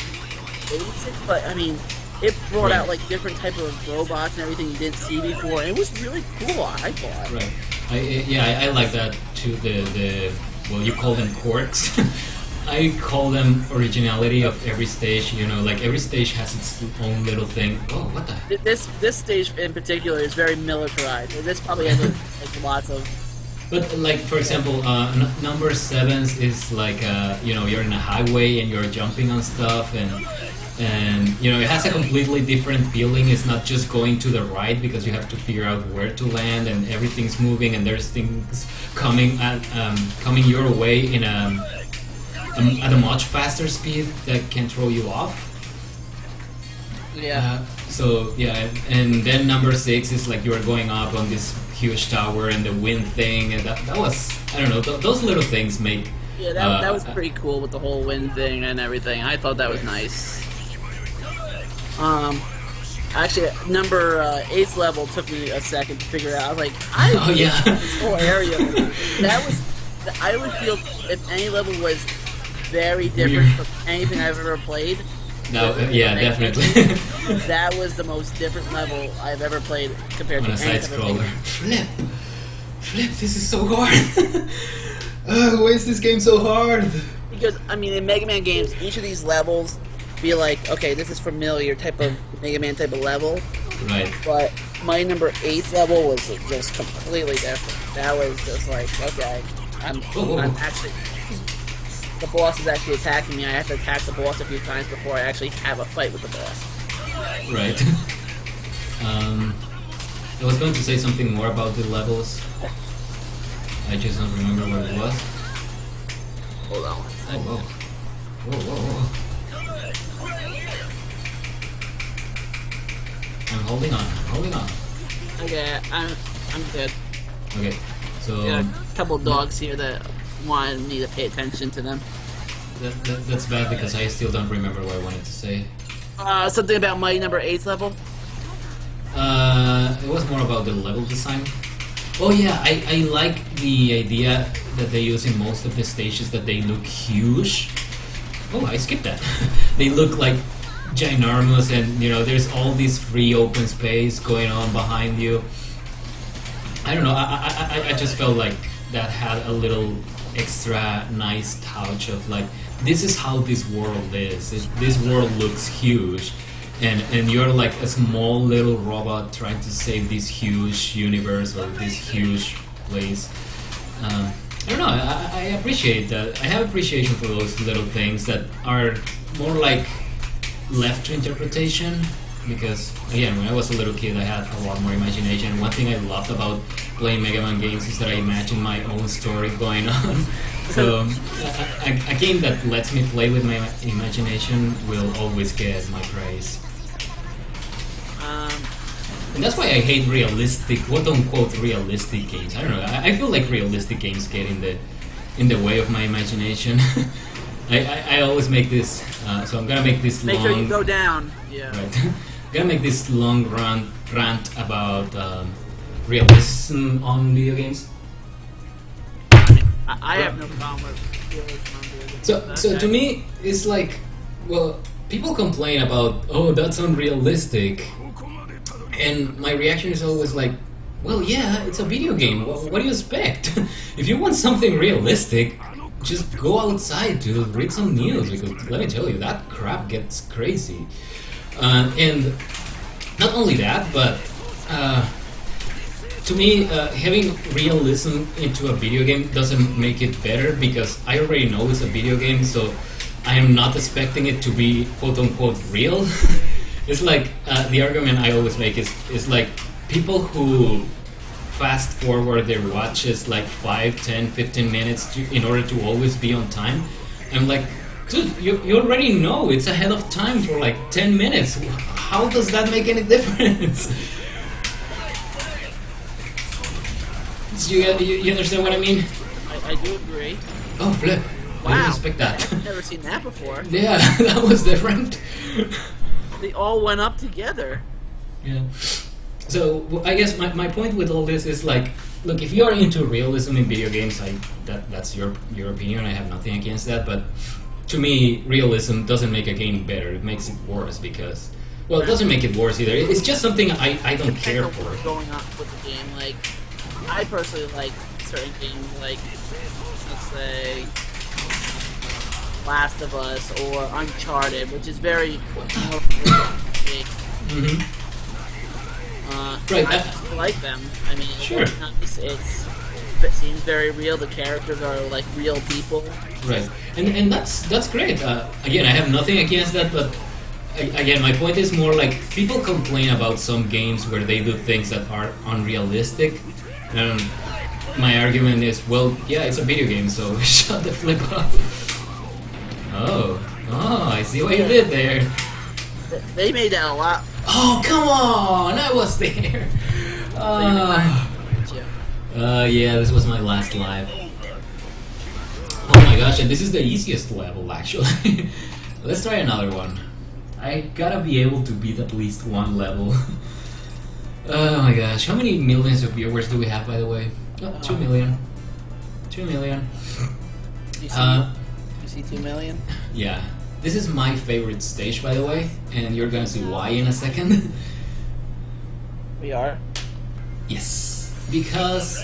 [SPEAKER 2] basic, but I mean, it brought out like different type of robots and everything you didn't see before, and it was really cool. I thought.
[SPEAKER 1] Right. I like that too. The well, you call them quirks. I call them originality of every stage. You know, like every stage has its own little thing. Oh, what the?
[SPEAKER 2] This stage in particular is very militarized. This probably has like lots of.
[SPEAKER 1] But like for example, number 7 is like you know, you're in a highway and you're jumping on stuff, and you know, it has a completely different feeling. It's not just going to the right, because you have to figure out where to land, and everything's moving, and there's things coming coming your way in at a much faster speed that can throw you off.
[SPEAKER 2] Yeah.
[SPEAKER 1] So yeah, and then number 6 is like you are going up on this huge tower and the wind thing, and that was, I don't know, those little things make.
[SPEAKER 2] Yeah, that was pretty cool with the whole wind thing and everything. I thought that was nice. Actually, number 8's level took me a second to figure out. I was like, this whole area. I would feel if any level was very different from anything I've ever played.
[SPEAKER 1] No, yeah, definitely.
[SPEAKER 2] That was the most different level I've ever played compared
[SPEAKER 1] on
[SPEAKER 2] to
[SPEAKER 1] a side
[SPEAKER 2] anything I've ever
[SPEAKER 1] scroller. Flip, this is so hard. Why is this game so hard?
[SPEAKER 2] Because I mean, in Mega Man games, each of these levels feel like, okay, this is familiar type of Mega Man type of level.
[SPEAKER 1] Right.
[SPEAKER 2] But my number 8 level was just completely different. That was just like, okay, I'm actually. The boss is actually attacking me. I have to attack the boss a few times before I actually have a fight with the boss.
[SPEAKER 1] Right. I was going to say something more about the levels. I just don't remember what it was.
[SPEAKER 2] Hold on.
[SPEAKER 1] Whoa. I'm holding on.
[SPEAKER 2] Okay, I'm good.
[SPEAKER 1] Okay, so
[SPEAKER 2] Got a couple dogs here that wanted me to pay attention to them.
[SPEAKER 1] that's bad because I still don't remember what I wanted to say.
[SPEAKER 2] Something about my number 8's level.
[SPEAKER 1] It was more about the level design. Oh yeah, I like the idea that they use in most of the stages that they look huge. Oh, I skipped that. They look like ginormous, and you know, there's all this free open space going on behind you. I don't know, I just felt like that had a little extra nice touch of like, this is how this world is. This world looks huge, and you're like a small little robot trying to save this huge universe or this huge place. I don't know, I appreciate that. I have appreciation for those little things that are more like left to interpretation, because again, when I was a little kid I had a lot more imagination. One thing I loved about playing Mega Man games is that I imagined my own story going on. So a game that lets me play with my imagination will always get my praise. And that's why I hate realistic, quote unquote, realistic games. I don't know. I feel like realistic games get in the way of my imagination. I always make this. So I'm gonna make this
[SPEAKER 2] Make
[SPEAKER 1] long.
[SPEAKER 2] sure you go down. Yeah.
[SPEAKER 1] Right. I'm gonna make this long rant about realism on video games.
[SPEAKER 2] I have no problem with realism on video games.
[SPEAKER 1] So to me, it's like, well, people complain about, oh, that's unrealistic, and my reaction is always like, well, yeah, it's a video game. What do you expect? If you want something realistic, just go outside to read some news, because let me tell you, that crap gets crazy. And not only that, but to me, having realism into a video game doesn't make it better, because I already know it's a video game, so I am not expecting it to be quote-unquote real. It's like, the argument I always make is like, people who fast forward their watches like 5, 10, 15 minutes in order to always be on time. I'm like, dude, you already know it's ahead of time for like 10 minutes. How does that make any difference? You understand what I mean?
[SPEAKER 2] I do agree.
[SPEAKER 1] Oh, flip. I didn't
[SPEAKER 2] Wow.
[SPEAKER 1] expect that.
[SPEAKER 2] I've never seen that before.
[SPEAKER 1] Yeah, that was different.
[SPEAKER 2] They all went up together.
[SPEAKER 1] Yeah. So I guess my point with all this is like, look, if you are into realism in video games, that's your opinion. I have nothing against that, but to me, realism doesn't make a game better. It makes it worse, because, well, it doesn't make it worse either. It's just something I don't care
[SPEAKER 2] What's
[SPEAKER 1] for.
[SPEAKER 2] going on with the game? Like, I personally like certain games, like, let's say, Last of Us or Uncharted, which is very more realistic.
[SPEAKER 1] Mm-hmm. Right,
[SPEAKER 2] I just like them. I mean,
[SPEAKER 1] Sure.
[SPEAKER 2] it's nice. It seems very real. The characters are like real people.
[SPEAKER 1] Right, and that's great. Again, I have nothing against that, but again, my point is more like, people complain about some games where they do things that are unrealistic. My argument is, well, yeah, it's a video game, so shut the flip up. Oh, I see what you did there.
[SPEAKER 2] They made that a lot.
[SPEAKER 1] Oh, come on! I was there. Yeah, this was my last live. Oh my gosh, and this is the easiest level, actually. Let's try another one. I gotta be able to beat at least one level. Oh my gosh, how many millions of viewers do we have, by the way? Oh, 2 million. 2 million.
[SPEAKER 2] You see 2 million?
[SPEAKER 1] Yeah. This is my favorite stage, by the way, and you're gonna see why in a second.
[SPEAKER 2] We are.
[SPEAKER 1] Yes. Because...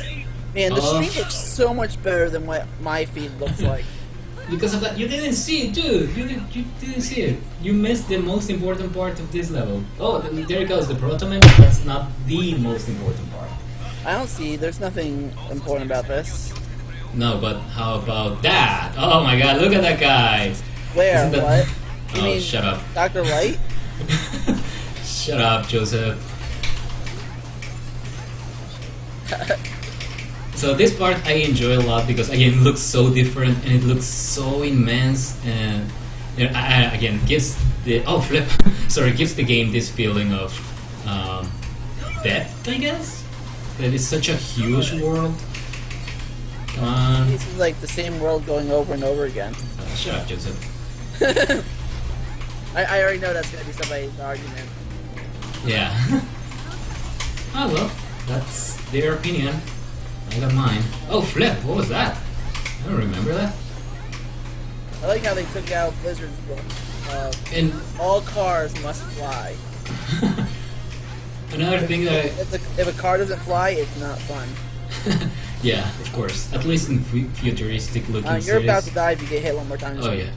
[SPEAKER 2] Man, the stream looks so much better than what my feed looks like.
[SPEAKER 1] Because of that, you didn't see it, dude. You didn't see it. You missed the most important part of this level. Oh, there it goes, the proto-man. That's not the most important part.
[SPEAKER 2] I don't see. There's nothing important about this.
[SPEAKER 1] No, but how about that? Oh my god, look at that guy.
[SPEAKER 2] Where?
[SPEAKER 1] Isn't that-
[SPEAKER 2] What? You
[SPEAKER 1] Oh,
[SPEAKER 2] mean
[SPEAKER 1] shut up.
[SPEAKER 2] Dr. Light?
[SPEAKER 1] Shut up, Joseph. So this part I enjoy a lot, because again, it looks so different and it looks so immense, and again, gives the gives the game this feeling of depth, I guess. That it's such a huge world. Come on.
[SPEAKER 2] This is like the same world going over and over again.
[SPEAKER 1] Shut up, Joseph.
[SPEAKER 2] I already know that's gonna be somebody's argument.
[SPEAKER 1] Yeah. Oh well, that's their opinion. I got mine. Oh, flip! What was that? I don't remember that.
[SPEAKER 2] I like how they took out Blizzard's rule.
[SPEAKER 1] And
[SPEAKER 2] All cars must fly.
[SPEAKER 1] another thing that
[SPEAKER 2] If a car doesn't fly, it's not fun.
[SPEAKER 1] yeah, of course. At least in futuristic looking
[SPEAKER 2] You're
[SPEAKER 1] cities.
[SPEAKER 2] about to die if you get hit one more time.
[SPEAKER 1] Oh yeah.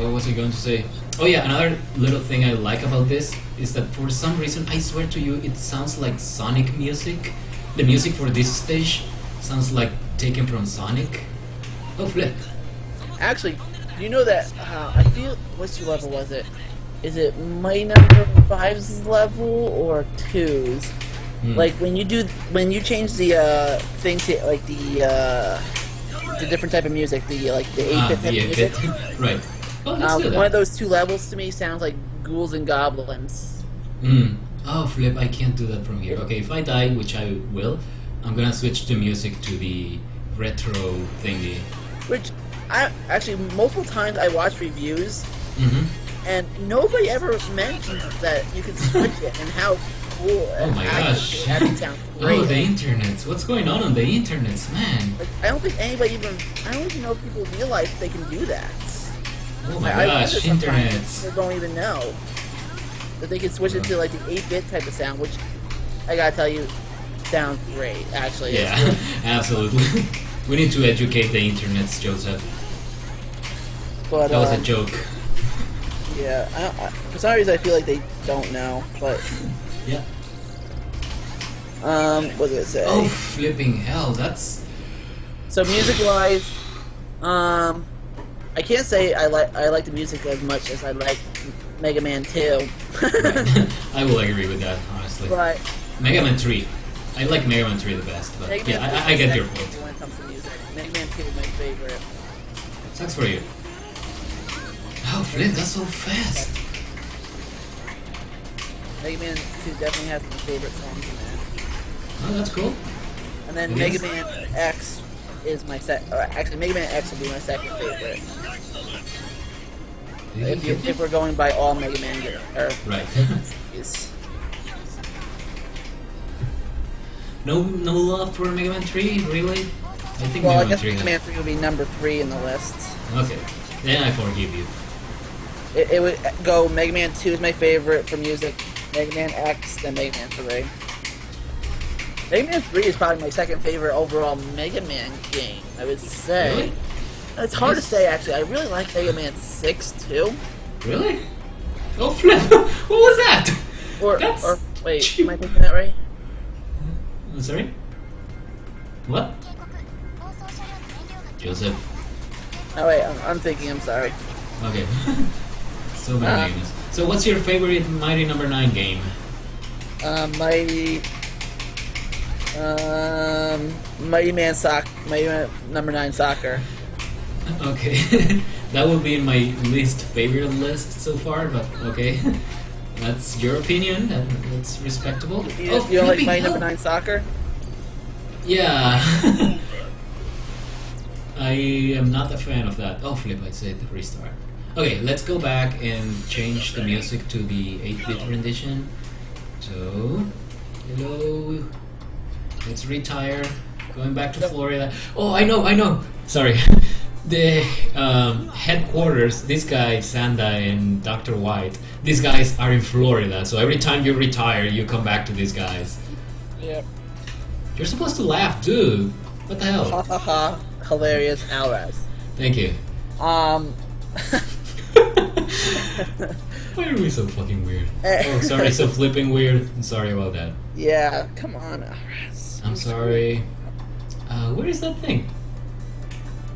[SPEAKER 1] What was I going to say? Oh yeah, another little thing I like about this is that for some reason, I swear to you, it sounds like Sonic music. The music for this stage sounds like taken from Sonic. Oh flip.
[SPEAKER 2] Actually, do you know that? I feel. Which level was it? Is it my number 5's level or 2's? Like when you change the thing to like the different type of music, the 8-bit type of music.
[SPEAKER 1] Right. Oh, let's do that.
[SPEAKER 2] One of those two levels to me sounds like ghouls and goblins.
[SPEAKER 1] Oh, flip! I can't do that from here. Okay, if I die, which I will, I'm gonna switch the music to the retro thingy.
[SPEAKER 2] Which I actually multiple times I watch reviews,
[SPEAKER 1] Mm-hmm.
[SPEAKER 2] and nobody ever mentions that you can switch it and how cool.
[SPEAKER 1] Oh my gosh!
[SPEAKER 2] That sounds great.
[SPEAKER 1] Oh, the internets! What's going on the internets, man?
[SPEAKER 2] Like, I don't think anybody even. I don't even know if people realize they can do that.
[SPEAKER 1] Oh my
[SPEAKER 2] I
[SPEAKER 1] gosh! Internets!
[SPEAKER 2] People don't even know that they can switch it to like the 8-bit type of sound, which I gotta tell you, sounds great. Actually,
[SPEAKER 1] Yeah, absolutely. We need to educate the internets, Joseph.
[SPEAKER 2] But
[SPEAKER 1] That was a joke.
[SPEAKER 2] yeah, for some reason I feel like they don't know. But
[SPEAKER 1] Yeah.
[SPEAKER 2] what did it say?
[SPEAKER 1] Oh, flipping hell! That's.
[SPEAKER 2] So music-wise, I can't say I like the music as much as I like Mega Man 2.
[SPEAKER 1] I will agree with that, honestly.
[SPEAKER 2] But
[SPEAKER 1] Mega Man 3. I like Mega Man 3 the best, but
[SPEAKER 2] Mega
[SPEAKER 1] yeah,
[SPEAKER 2] Man 3
[SPEAKER 1] I get your
[SPEAKER 2] is
[SPEAKER 1] point.
[SPEAKER 2] when it comes to music. Mega Man 2 is my favorite.
[SPEAKER 1] Sucks for you. Oh, flip! That's so fast.
[SPEAKER 2] Mega Man 2 definitely has my favorite songs in there.
[SPEAKER 1] Oh, that's cool.
[SPEAKER 2] And then
[SPEAKER 1] It
[SPEAKER 2] Mega
[SPEAKER 1] is.
[SPEAKER 2] Man X is my actually Mega Man X will be my second favorite. If we're going by all Mega Man
[SPEAKER 1] Right.
[SPEAKER 2] is
[SPEAKER 1] No love for Mega Man 3, really? I think
[SPEAKER 2] well, I
[SPEAKER 1] Mega Man
[SPEAKER 2] guess
[SPEAKER 1] 3
[SPEAKER 2] Mega Man 3 will be number 3 in the list.
[SPEAKER 1] Okay, then I forgive you.
[SPEAKER 2] It would go Mega Man 2 is my favorite for music, Mega Man X, then Mega Man 3. Mega Man 3 is probably my second favorite overall Mega Man game, I would say.
[SPEAKER 1] Really?
[SPEAKER 2] It's hard to
[SPEAKER 1] Nice.
[SPEAKER 2] say, actually. I really like Mega Man 6, too.
[SPEAKER 1] Really? Oh, flip! What was that? That's
[SPEAKER 2] Or wait,
[SPEAKER 1] cheap.
[SPEAKER 2] am I thinking that right?
[SPEAKER 1] I'm sorry? What? Joseph.
[SPEAKER 2] Oh wait, I'm thinking, I'm sorry.
[SPEAKER 1] Okay. So many games. So what's your favorite Mighty Number 9 game?
[SPEAKER 2] Mighty Man number 9 Soccer.
[SPEAKER 1] Okay. That would be in my least favorite list so far, but okay. That's your opinion, and it's respectable.
[SPEAKER 2] You don't like
[SPEAKER 1] flipping
[SPEAKER 2] Mighty
[SPEAKER 1] hell.
[SPEAKER 2] number 9 Soccer?
[SPEAKER 1] Yeah. I am not a fan of that. Oh, flip, I said restart. Okay, let's go back and change the music to the 8-bit rendition. So, hello. Let's retire. Going back to Florida. Oh, I know. Sorry. The headquarters, this guy, Sanda and Dr. White, these guys are in Florida. So every time you retire, you come back to these guys.
[SPEAKER 2] Yep.
[SPEAKER 1] You're supposed to laugh, dude. What the hell?
[SPEAKER 2] Ha ha ha. Hilarious alraz.
[SPEAKER 1] Thank you. Why are we so fucking weird? Oh, sorry, so flipping weird. I'm sorry about that.
[SPEAKER 2] Yeah, come on, alraz.
[SPEAKER 1] I'm sorry. Where is that thing?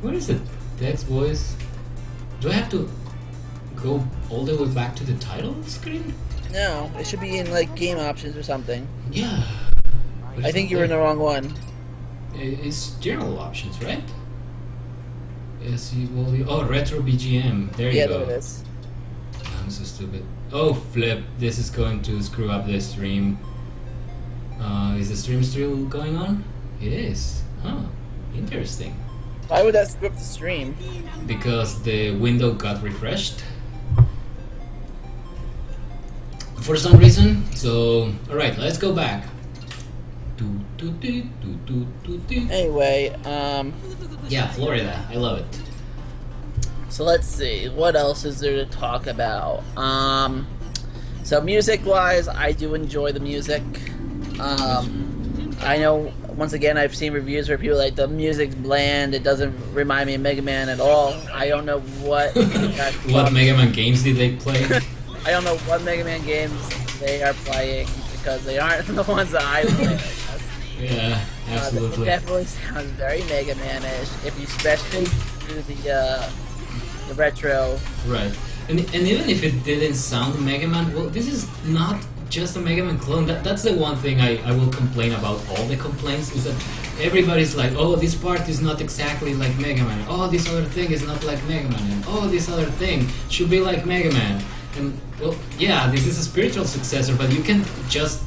[SPEAKER 1] Where is it? Text voice. Do I have to go all the way back to the title screen?
[SPEAKER 2] No, it should be in like game options or something.
[SPEAKER 1] Yeah. But
[SPEAKER 2] I
[SPEAKER 1] it's
[SPEAKER 2] think
[SPEAKER 1] not
[SPEAKER 2] you were in the
[SPEAKER 1] there.
[SPEAKER 2] wrong one.
[SPEAKER 1] It's general options, right? Yes, you will be. Oh, retro BGM. There you
[SPEAKER 2] Yeah,
[SPEAKER 1] go.
[SPEAKER 2] there it is.
[SPEAKER 1] I'm so stupid. Oh, flip. This is going to screw up the stream. Is the stream still going on? It is. Huh. Interesting.
[SPEAKER 2] Why would that screw up the stream?
[SPEAKER 1] Because the window got refreshed. For some reason. So, alright, let's go back.
[SPEAKER 2] Anyway,
[SPEAKER 1] Yeah, Florida. I love it.
[SPEAKER 2] so let's see. What else is there to talk about? So music-wise, I do enjoy the music. I know, once again, I've seen reviews where people are like, the music's bland, it doesn't remind me of Mega Man at all. I don't know what...
[SPEAKER 1] What Mega Man games did they play?
[SPEAKER 2] I don't know what Mega Man games they are playing, because they aren't the ones that I play.
[SPEAKER 1] Yeah,
[SPEAKER 2] It
[SPEAKER 1] absolutely.
[SPEAKER 2] definitely sounds very Mega Man-ish, if you especially do the retro.
[SPEAKER 1] Right. And even if it didn't sound Mega Man, well, this is not just a Mega Man clone. That's the one thing I will complain about. All the complaints is that everybody's like, oh, this part is not exactly like Mega Man. Oh, this other thing is not like Mega Man. And oh, this other thing should be like Mega Man. And well, yeah, this is a spiritual successor, but you can just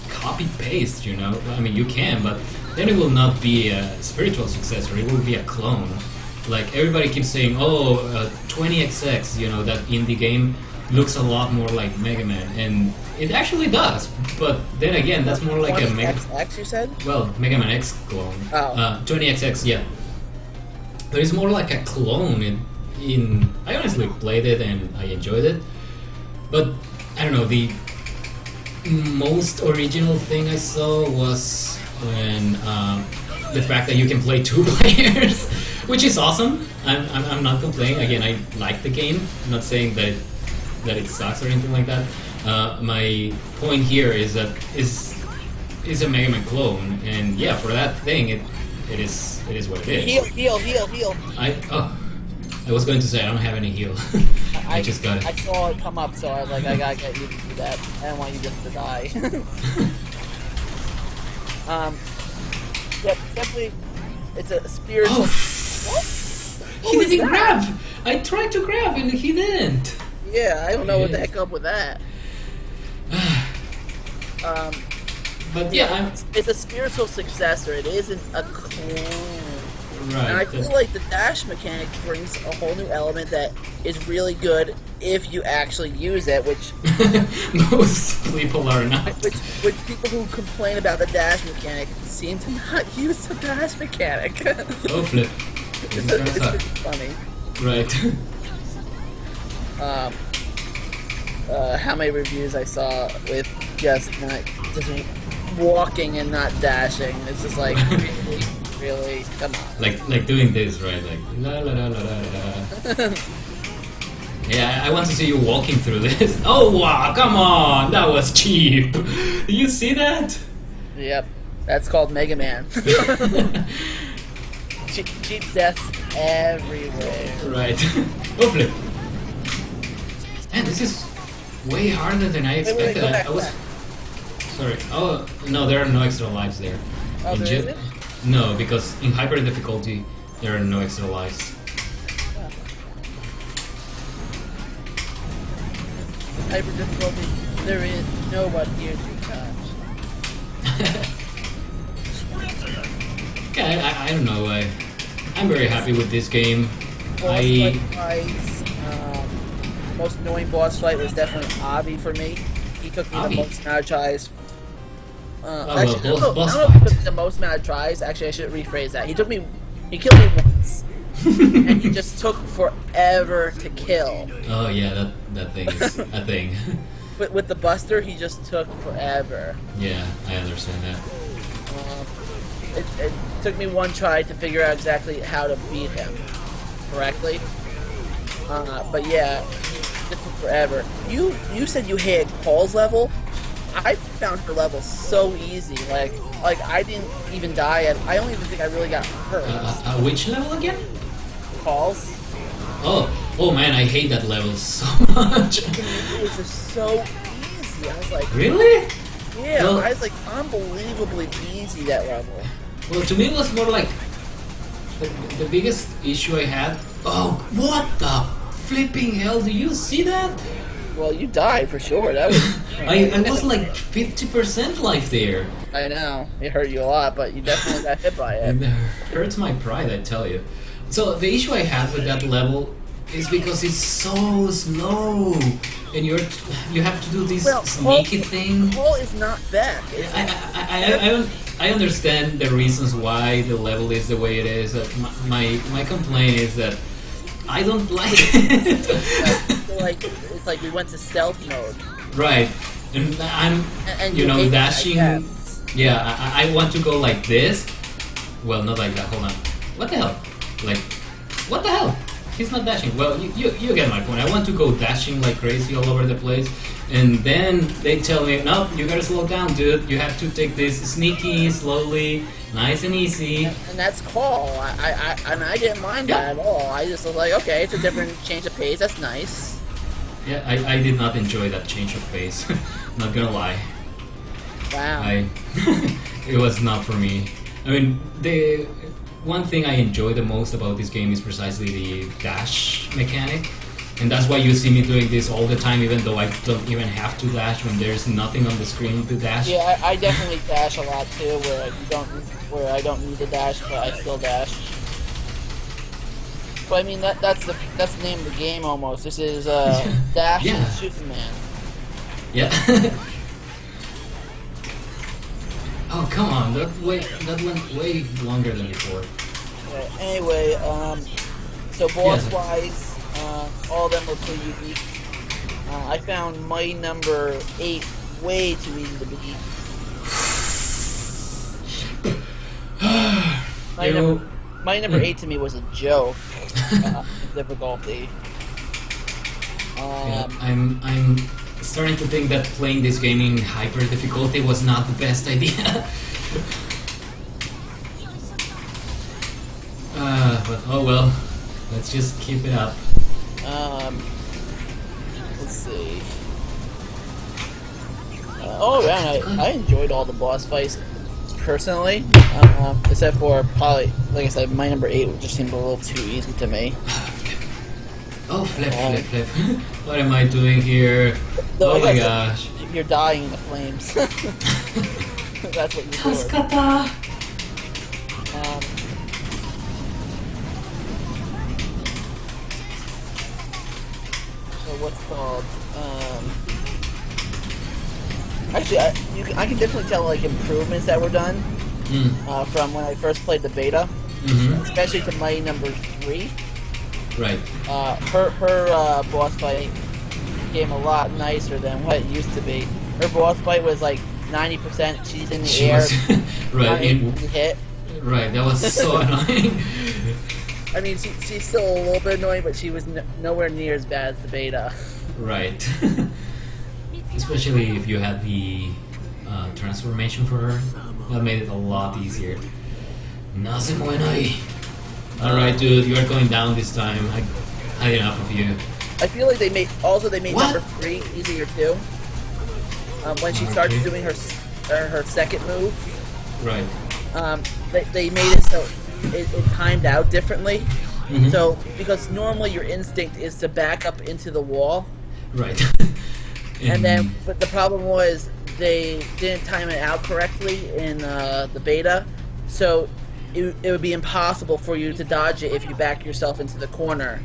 [SPEAKER 1] copy paste. You know, I mean, you can, but then it will not be a spiritual successor. It will be a clone. Like everybody keeps saying, oh, 20XX, you know, that indie game looks a lot more like Mega Man, and it actually does. But then again, that's more like a Mega.
[SPEAKER 2] XX, you said?
[SPEAKER 1] Well, Mega Man X clone.
[SPEAKER 2] Oh.
[SPEAKER 1] 20XX, yeah. But it's more like a clone. I honestly played it and I enjoyed it, but I don't know. The most original thing I saw was when the fact that you can play 2 players, which is awesome. I'm not complaining. Again, I like the game. I'm not saying that it sucks or anything like that. My point here is that is a Mega Man clone, and yeah, for that thing, it is what it is.
[SPEAKER 2] Heal.
[SPEAKER 1] I was going to say I don't have any heal. I just got it.
[SPEAKER 2] I saw it come up, so I was like, I gotta get you to do that. I don't want you just to die. Yeah, definitely, it's a spiritual. What?
[SPEAKER 1] He didn't grab. I tried to grab and he didn't.
[SPEAKER 2] Yeah, I don't know what the heck up with that.
[SPEAKER 1] But yeah,
[SPEAKER 2] it's a spiritual successor. It isn't a clone.
[SPEAKER 1] Right.
[SPEAKER 2] And I feel like the dash mechanic brings a whole new element that is really good if you actually use it, which
[SPEAKER 1] most people are not.
[SPEAKER 2] Which people who complain about the dash mechanic seem to not use the dash mechanic.
[SPEAKER 1] Oh flip!
[SPEAKER 2] It's pretty funny.
[SPEAKER 1] Right.
[SPEAKER 2] How many reviews I saw with just walking and not dashing? It's just like really, come on.
[SPEAKER 1] Like doing this, right? Like la la la la la la. Yeah, I want to see you walking through this. Oh wow! Come on, that was cheap. Do you see that?
[SPEAKER 2] Yep, that's called Mega Man. cheap deaths everywhere.
[SPEAKER 1] Right. Hopefully. Man, this is way harder than I expected.
[SPEAKER 2] Wait,
[SPEAKER 1] I was. Sorry. Oh no, there are no extra lives there.
[SPEAKER 2] Oh, there isn't?
[SPEAKER 1] No, because in hyper difficulty there are no extra lives.
[SPEAKER 2] Hyper difficulty, there is no one here to touch.
[SPEAKER 1] Yeah, I don't know. I'm very happy with this game.
[SPEAKER 2] Boss fights, most annoying boss fight was definitely Avi for me. He took me the most amount of tries. I don't know if he took me the most amount of tries. Actually, I should rephrase that. He killed me once. And he just took forever to kill.
[SPEAKER 1] Oh yeah, that thing is a thing.
[SPEAKER 2] With the Buster, he just took forever.
[SPEAKER 1] Yeah, I understand that.
[SPEAKER 2] It took me one try to figure out exactly how to beat him correctly. But yeah, it took forever. You said you hit Paul's level. I found her level so easy. Like I didn't even die at. I don't even think I really got hurt.
[SPEAKER 1] Which level again?
[SPEAKER 2] Paul's.
[SPEAKER 1] Oh man, I hate that level so much.
[SPEAKER 2] It was just so easy. I was like,
[SPEAKER 1] really?
[SPEAKER 2] Yeah,
[SPEAKER 1] well,
[SPEAKER 2] I was like unbelievably easy that level.
[SPEAKER 1] Well, to me it was more like the biggest issue I had. Oh, what the flipping hell? Do you see that?
[SPEAKER 2] Well, you died for sure. That was.
[SPEAKER 1] I was like 50% life there.
[SPEAKER 2] I know it hurt you a lot, but you definitely got hit by it.
[SPEAKER 1] It hurts my pride, I tell you. So the issue I had with that level is because it's so slow, and you have to do this sneaky thing.
[SPEAKER 2] Paul is not back.
[SPEAKER 1] I understand the reasons why the level is the way it is. My complaint is that I don't like it.
[SPEAKER 2] It's like we went to stealth mode.
[SPEAKER 1] Right, and I'm dashing. Yeah, I want to go like this. Well, not like that. Hold on. What the hell? Like, what the hell? He's not dashing. Well, you get my point. I want to go dashing like crazy all over the place, and then they tell me, no, you gotta slow down, dude. You have to take this sneaky, slowly, nice and easy.
[SPEAKER 2] And that's cool. I didn't mind that at all. I just was like, okay, it's a different change of pace. That's nice.
[SPEAKER 1] Yeah, I did not enjoy that change of pace. Not gonna lie.
[SPEAKER 2] Wow.
[SPEAKER 1] It was not for me. I mean, the one thing I enjoy the most about this game is precisely the dash mechanic. And that's why you see me doing this all the time, even though I don't even have to dash when there's nothing on the screen to dash.
[SPEAKER 2] Yeah, I definitely dash a lot too, where I don't need to dash, but I still dash. But I mean that's the name of the game almost. This is Dash
[SPEAKER 1] Yeah.
[SPEAKER 2] and Superman.
[SPEAKER 1] Yeah. Oh come on, that went way longer than before.
[SPEAKER 2] Anyway, so boss-wise, all of them were pretty unique. I found my number 8 way too easy to beat. My number 8 to me was a joke. Difficulty.
[SPEAKER 1] Yeah, I'm starting to think that playing this game in hyper difficulty was not the best idea. But oh well, let's just keep it up.
[SPEAKER 2] Let's see. I enjoyed all the boss fights personally, except for probably, like I said, my number 8 just seemed a little too easy to me.
[SPEAKER 1] Oh, flip. What am I doing here?
[SPEAKER 2] No,
[SPEAKER 1] Oh my gosh.
[SPEAKER 2] You're dying in the flames. That's what you're doing. So what's called? Actually, I can definitely tell like improvements that were done from when I first played the beta, especially to my number 3.
[SPEAKER 1] Right.
[SPEAKER 2] Her boss fight became a lot nicer than what it used to be. Her boss fight was like 90% she's in the air,
[SPEAKER 1] right.
[SPEAKER 2] Hit.
[SPEAKER 1] Right. That was so annoying.
[SPEAKER 2] I mean, she's still a little bit annoying, but she was nowhere near as bad as the beta.
[SPEAKER 1] Right. Especially if you had the transformation for her, that made it a lot easier. Nace muenai. Alright, dude, you are going down this time. I had enough of you.
[SPEAKER 2] I feel like they made
[SPEAKER 1] What?
[SPEAKER 2] number 3 easier too. When she starts doing her second move,
[SPEAKER 1] Right.
[SPEAKER 2] they made it so it timed out differently. So because normally your instinct is to back up into the wall,
[SPEAKER 1] Right.
[SPEAKER 2] and then but the problem was they didn't time it out correctly in the beta, so it would be impossible for you to dodge it if you back yourself into the corner.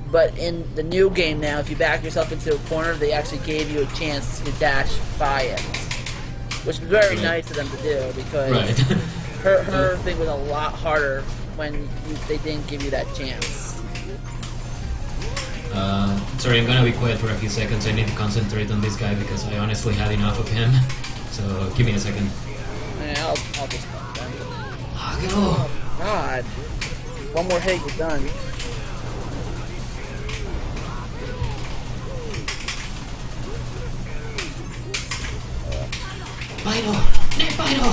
[SPEAKER 2] But in the new game now, if you back yourself into a corner, they actually gave you a chance to dash by it, which was very nice of them to do, because her thing was a lot harder when they didn't give you that chance.
[SPEAKER 1] Sorry, I'm gonna be quiet for a few seconds. I need to concentrate on this guy because I honestly had enough of him. So give me a second.
[SPEAKER 2] Yeah, I'll just stop them.
[SPEAKER 1] Oh,
[SPEAKER 2] God, one more hit, you're done.
[SPEAKER 1] Bairo! Ne Bairo!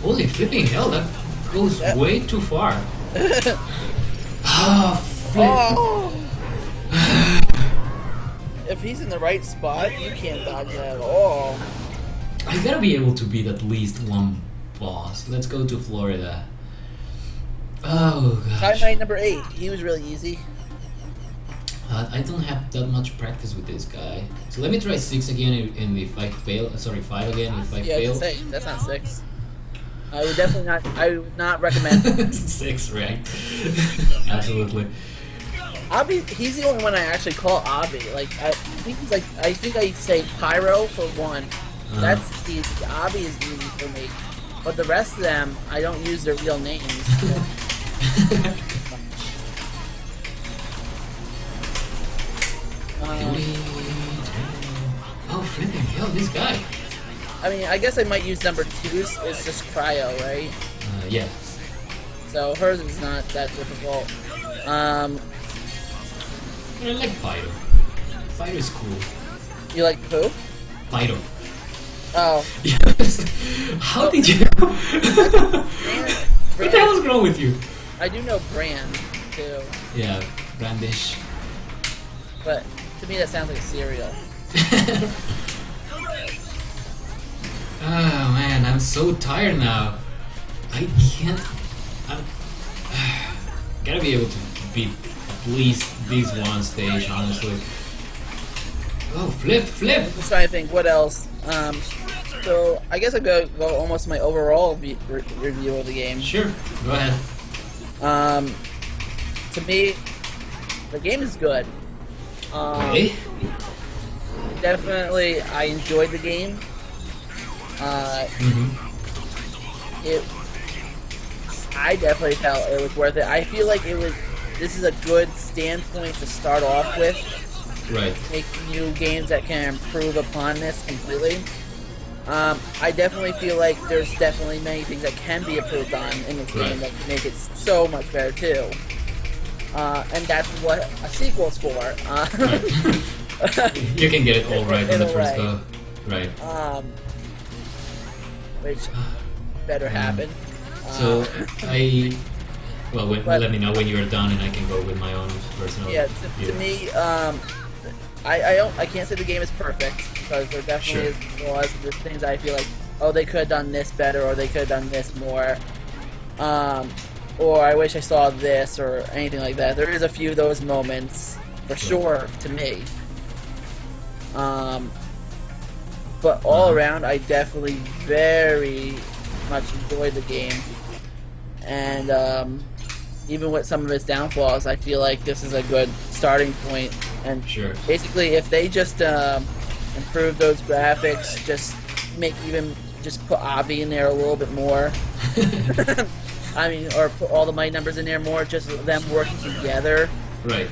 [SPEAKER 1] Holy flipping hell, that goes way too far. Ah, flip.
[SPEAKER 2] Oh. If he's in the right spot, you can't dodge that at all.
[SPEAKER 1] I gotta be able to beat at least one boss. Let's go to Florida. Oh gosh.
[SPEAKER 2] Try number 8. He was really easy.
[SPEAKER 1] I don't have that much practice with this guy. So let me try 6 again, and if I fail, sorry, 5 again if I fail.
[SPEAKER 2] Yeah, that's not 6. I would definitely not. I would not recommend.
[SPEAKER 1] 6, right? Absolutely.
[SPEAKER 2] Avi, he's the only one I actually call Avi. Like I think I say Pyro for one. That's easy. Avi is easy for me, but the rest of them I don't use their real names.
[SPEAKER 1] Oh, flipping hell, this guy.
[SPEAKER 2] I mean, I guess I might use number 2's. It's just Cryo, right?
[SPEAKER 1] Yeah.
[SPEAKER 2] So hers is not that difficult.
[SPEAKER 1] I like Pyro. Pyro is cool.
[SPEAKER 2] You like who?
[SPEAKER 1] Pyro.
[SPEAKER 2] Oh.
[SPEAKER 1] Yes. How did you? What the hell is wrong with you?
[SPEAKER 2] I do know brand too,
[SPEAKER 1] Yeah, brandish.
[SPEAKER 2] but to me that sounds like a cereal.
[SPEAKER 1] Oh man, I'm so tired now. I can't. I'm gotta be able to beat at least this one stage, honestly. Oh, flip!
[SPEAKER 2] I'm just trying to think what else. So I guess I go almost to my overall review of the game.
[SPEAKER 1] Sure, go ahead.
[SPEAKER 2] To me, the game is good.
[SPEAKER 1] Okay.
[SPEAKER 2] Definitely, I enjoyed the game. I definitely felt it was worth it. I feel like this is a good standpoint to start off with.
[SPEAKER 1] Right.
[SPEAKER 2] Make new games that can improve upon this completely. I definitely feel like there's definitely many things that can be improved on in this game that make it so much better too. And that's what a sequel's for.
[SPEAKER 1] You can get it all right on the first
[SPEAKER 2] way.
[SPEAKER 1] go. Right.
[SPEAKER 2] Which better happen.
[SPEAKER 1] So let me know when you're done, and I can go with my own personal.
[SPEAKER 2] Yeah, to me, I can't say the game is perfect because there definitely is flaws. There's things I feel like, oh, they could have done this better, or they could have done this more, or I wish I saw this, or anything like that. There is a few of those moments for sure to me. But all around, I definitely very much enjoyed the game, and even with some of its downfalls, I feel like this is a good starting point. And basically, if they just improve those graphics, just put Avi in there a little bit more. I mean, or put all the might numbers in there more, just them working together.
[SPEAKER 1] Right.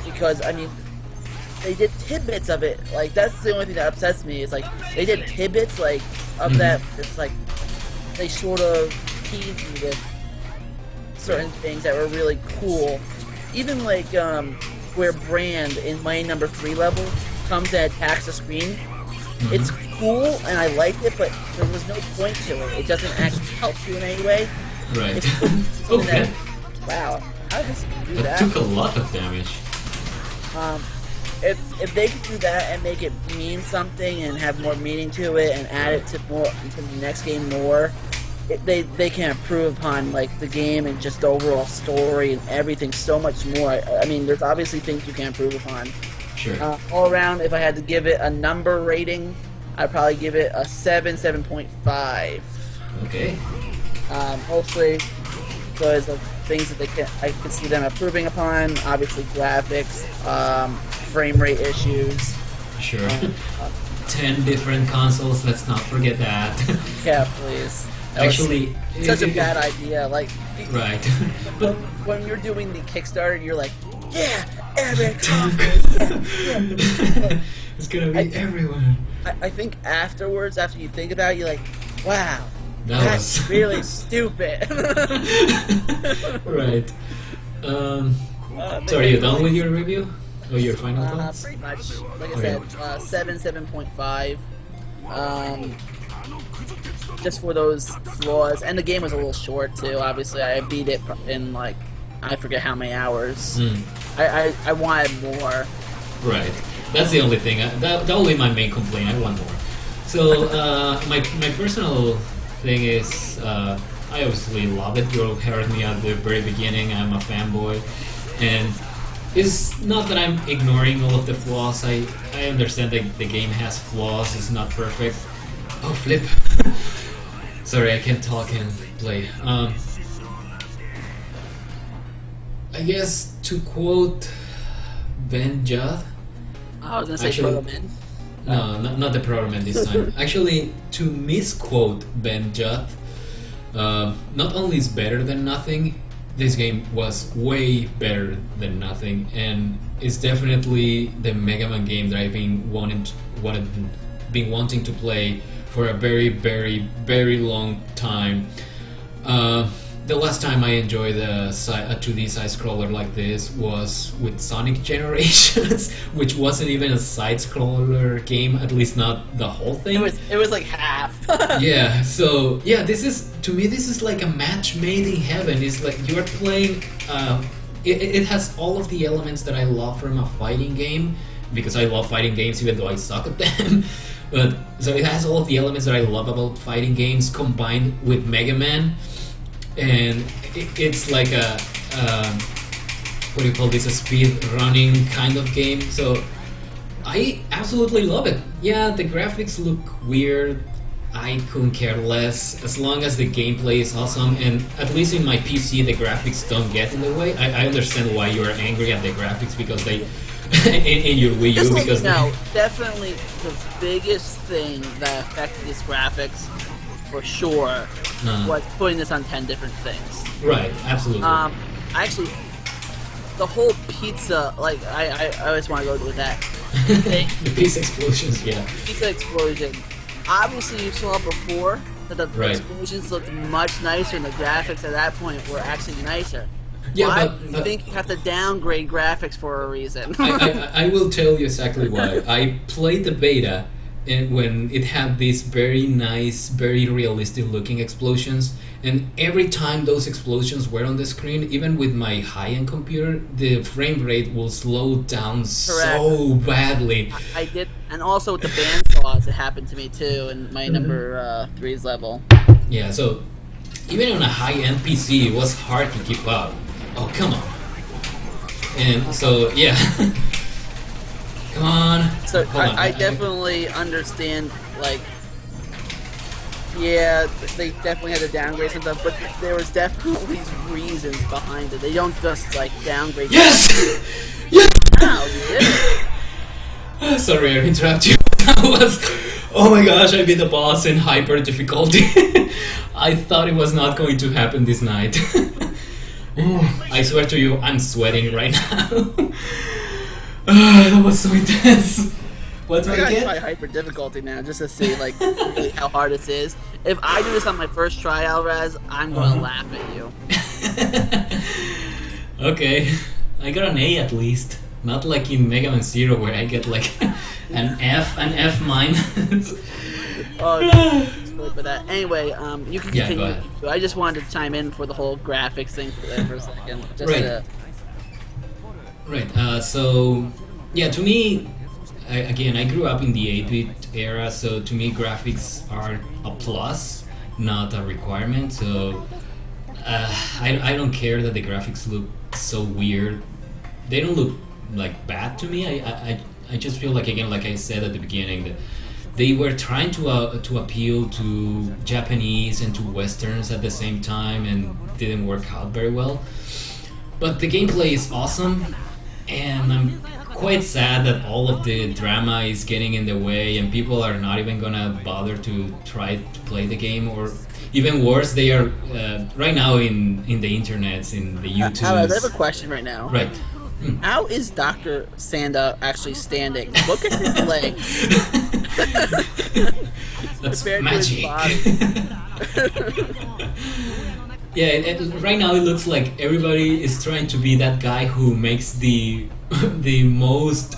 [SPEAKER 2] Because I mean, they did tidbits of it. Like that's the only thing that upsets me. Is like they did tidbits like of that. It's like they sort of teased me with certain things that were really cool. Even like where Brand in my number 3 level comes and attacks the screen. It's cool and I liked it, but there was no point to it. It doesn't actually help you in any way.
[SPEAKER 1] Right.
[SPEAKER 2] It's
[SPEAKER 1] Okay.
[SPEAKER 2] Wow, how does it do that?
[SPEAKER 1] It took a lot of damage.
[SPEAKER 2] If they could do that and make it mean something and have more meaning to it and add it to the next game more, they can improve upon like the game and just the overall story and everything so much more. I mean, there's obviously things you can improve upon.
[SPEAKER 1] Sure.
[SPEAKER 2] All around, if I had to give it a number rating, I'd probably give it a 7.5.
[SPEAKER 1] Okay.
[SPEAKER 2] Mostly because of things that I could see them improving upon. Obviously, graphics, frame rate issues.
[SPEAKER 1] Sure. 10 different consoles. Let's not forget that.
[SPEAKER 2] Yeah, please.
[SPEAKER 1] Actually,
[SPEAKER 2] such a bad idea. Like,
[SPEAKER 1] right.
[SPEAKER 2] But when you're doing the Kickstarter, you're like, yeah, every
[SPEAKER 1] It's gonna be everyone.
[SPEAKER 2] I think afterwards, after you think about it, you're like, wow, that's
[SPEAKER 1] was
[SPEAKER 2] really stupid.
[SPEAKER 1] Right. So are you done with your review? Or your final thoughts?
[SPEAKER 2] Pretty much. Like I said, 7.5. Just for those flaws, and the game was a little short too. Obviously, I beat it in like I forget how many hours. I wanted more.
[SPEAKER 1] Right. That's the only thing. That only my main complaint. I want more. So my personal thing is I obviously love it. You heard me at the very beginning. I'm a fanboy, and it's not that I'm ignoring all of the flaws. I understand that the game has flaws. It's not perfect. Oh, flip. Sorry, I can't talk and play. I guess to quote Ben Judd.
[SPEAKER 2] I was gonna say Proto-Man.
[SPEAKER 1] No, not the Proto-Man this time. Actually, to misquote Ben Judd, not only is better than nothing, this game was way better than nothing, and it's definitely the Mega Man game that I've been wanting to play for a very, very, very long time. the last time I enjoyed a 2D side scroller like this was with Sonic Generations, which wasn't even a side scroller game, at least not the whole thing.
[SPEAKER 2] It was like half.
[SPEAKER 1] Yeah, so yeah, this is, to me, this is like a match made in heaven. It's like you're playing. It has all of the elements that I love from a fighting game, because I love fighting games even though I suck at them. But so it has all of the elements that I love about fighting games combined with Mega Man, and it's like a what do you call this? A speed running kind of game. So I absolutely love it. Yeah, the graphics look weird. I couldn't care less as long as the gameplay is awesome, and at least in my PC the graphics don't get in the way. I understand why you are angry at the graphics because they in your Wii U
[SPEAKER 2] Just
[SPEAKER 1] because
[SPEAKER 2] no, definitely the biggest thing that affected these graphics for sure was putting this on 10 different things.
[SPEAKER 1] Right, absolutely.
[SPEAKER 2] Actually, the whole pizza, like I always want to go with that.
[SPEAKER 1] The pizza explosions, yeah.
[SPEAKER 2] Pizza explosion. Obviously, you saw before that the explosions looked much nicer, and the graphics at that point were actually nicer.
[SPEAKER 1] Yeah,
[SPEAKER 2] why
[SPEAKER 1] but
[SPEAKER 2] do you think you have to downgrade graphics for a reason?
[SPEAKER 1] I will tell you exactly why. I played the beta, and when it had these very nice, very realistic looking explosions, and every time those explosions were on the screen, even with my high-end computer, the frame rate will slow down so badly.
[SPEAKER 2] I did, and also with the bandsaws, it happened to me too in my number 3's level.
[SPEAKER 1] Yeah, so even on a high-end PC, it was hard to keep up. Oh, come on. And so, yeah. Come on.
[SPEAKER 2] So I definitely understand, like, yeah, they definitely had to downgrade some stuff, but there was definitely reasons behind it. They don't just, like, downgrade.
[SPEAKER 1] Yes! Yes!
[SPEAKER 2] Wow, you did it.
[SPEAKER 1] Sorry, I interrupt you. That was... Oh my gosh, I beat the boss in hyper difficulty. I thought it was not going to happen this night. I swear to you, I'm sweating right now. That was so intense. What do I
[SPEAKER 2] gotta
[SPEAKER 1] get?
[SPEAKER 2] try hyper difficulty now just to see like really how hard this is. If I do this on my first try, Alraz, I'm gonna laugh at you.
[SPEAKER 1] Okay, I got an A at least. Not like in Mega Man Zero where I get like an F minus.
[SPEAKER 2] Oh, for that. Anyway, you can
[SPEAKER 1] Yeah,
[SPEAKER 2] continue.
[SPEAKER 1] go ahead.
[SPEAKER 2] I just wanted to chime in for the whole graphics thing for a second. Just
[SPEAKER 1] Right. Right. So, yeah, to me, I grew up in the 8-bit era, so to me, graphics are a plus, not a requirement. So, I don't care that the graphics look so weird. They don't look like bad to me. I just feel like, again, like I said at the beginning, that they were trying to appeal to Japanese and to Westerns at the same time, and didn't work out very well. But the gameplay is awesome, and I'm quite sad that all of the drama is getting in the way, and people are not even gonna bother to try to play the game, or even worse, they are right now in the internets, in the YouTube.
[SPEAKER 2] I have a question right now.
[SPEAKER 1] Right.
[SPEAKER 2] How is Dr. Sanda actually standing? Look at his legs.
[SPEAKER 1] That's
[SPEAKER 2] Compared to his
[SPEAKER 1] magic. Yeah, right now it looks like everybody is trying to be that guy who makes the the most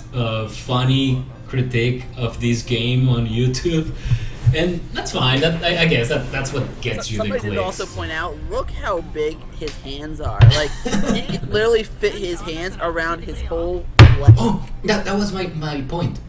[SPEAKER 1] funny critique of this game on YouTube, and that's fine. That I guess that's what gets you the
[SPEAKER 2] Somebody
[SPEAKER 1] clicks.
[SPEAKER 2] did also point out, look how big his hands are. Like, he could literally fit his hands around his whole leg.
[SPEAKER 1] Oh, that was my point.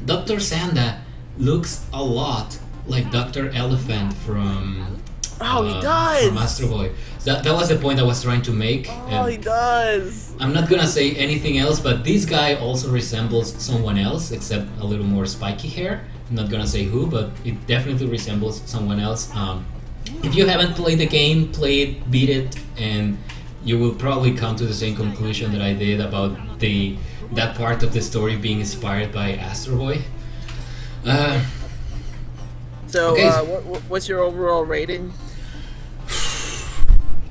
[SPEAKER 1] Dr. Sanda looks a lot like Dr. Elephant from
[SPEAKER 2] Oh, he does!
[SPEAKER 1] from Astro Boy. That was the point I was trying to make.
[SPEAKER 2] Oh, he does!
[SPEAKER 1] I'm not gonna say anything else, but this guy also resembles someone else, except a little more spiky hair. I'm not gonna say who, but it definitely resembles someone else. If you haven't played the game, play it, beat it, and you will probably come to the same conclusion that I did about that part of the story being inspired by Astro Boy.
[SPEAKER 2] So,
[SPEAKER 1] okay.
[SPEAKER 2] What's your overall rating?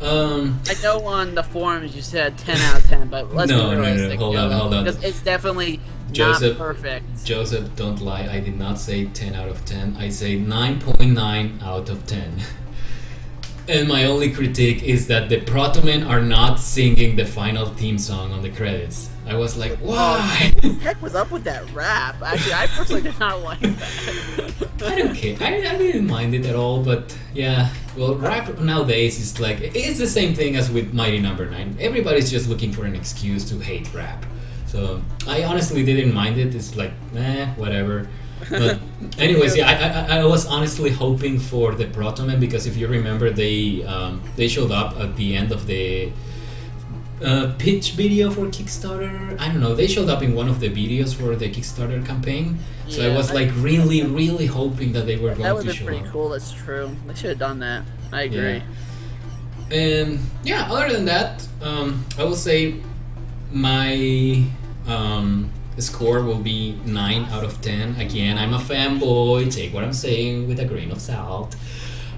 [SPEAKER 2] I know on the forums you said 10 out of 10, but let's be realistic.
[SPEAKER 1] Hold on.
[SPEAKER 2] Because it's definitely
[SPEAKER 1] Joseph,
[SPEAKER 2] not perfect.
[SPEAKER 1] Joseph, don't lie. I did not say 10 out of 10. I say 9.9 out of 10. And my only critique is that the Protomen are not singing the final theme song on the credits. I was like, why?
[SPEAKER 2] What the heck was up with that rap? Actually, I personally did not like that.
[SPEAKER 1] I don't care. I didn't mind it at all, but yeah. Well, rap nowadays is like, it's the same thing as with Mighty Number 9. Everybody's just looking for an excuse to hate rap. So I honestly didn't mind it. It's like, whatever. But anyways, yeah, I was honestly hoping for the Protomen because if you remember, they showed up at the end of the pitch video for Kickstarter. I don't know. They showed up in one of the videos for the Kickstarter campaign. So
[SPEAKER 2] Yeah,
[SPEAKER 1] I was like really hoping that they were
[SPEAKER 2] That
[SPEAKER 1] going
[SPEAKER 2] would
[SPEAKER 1] to
[SPEAKER 2] have
[SPEAKER 1] show
[SPEAKER 2] been pretty
[SPEAKER 1] up.
[SPEAKER 2] cool. That's true. They should have done that. I agree.
[SPEAKER 1] Yeah. And yeah, other than that, I will say my score will be 9 out of 10. Again, I'm a fanboy. Take what I'm saying with a grain of salt.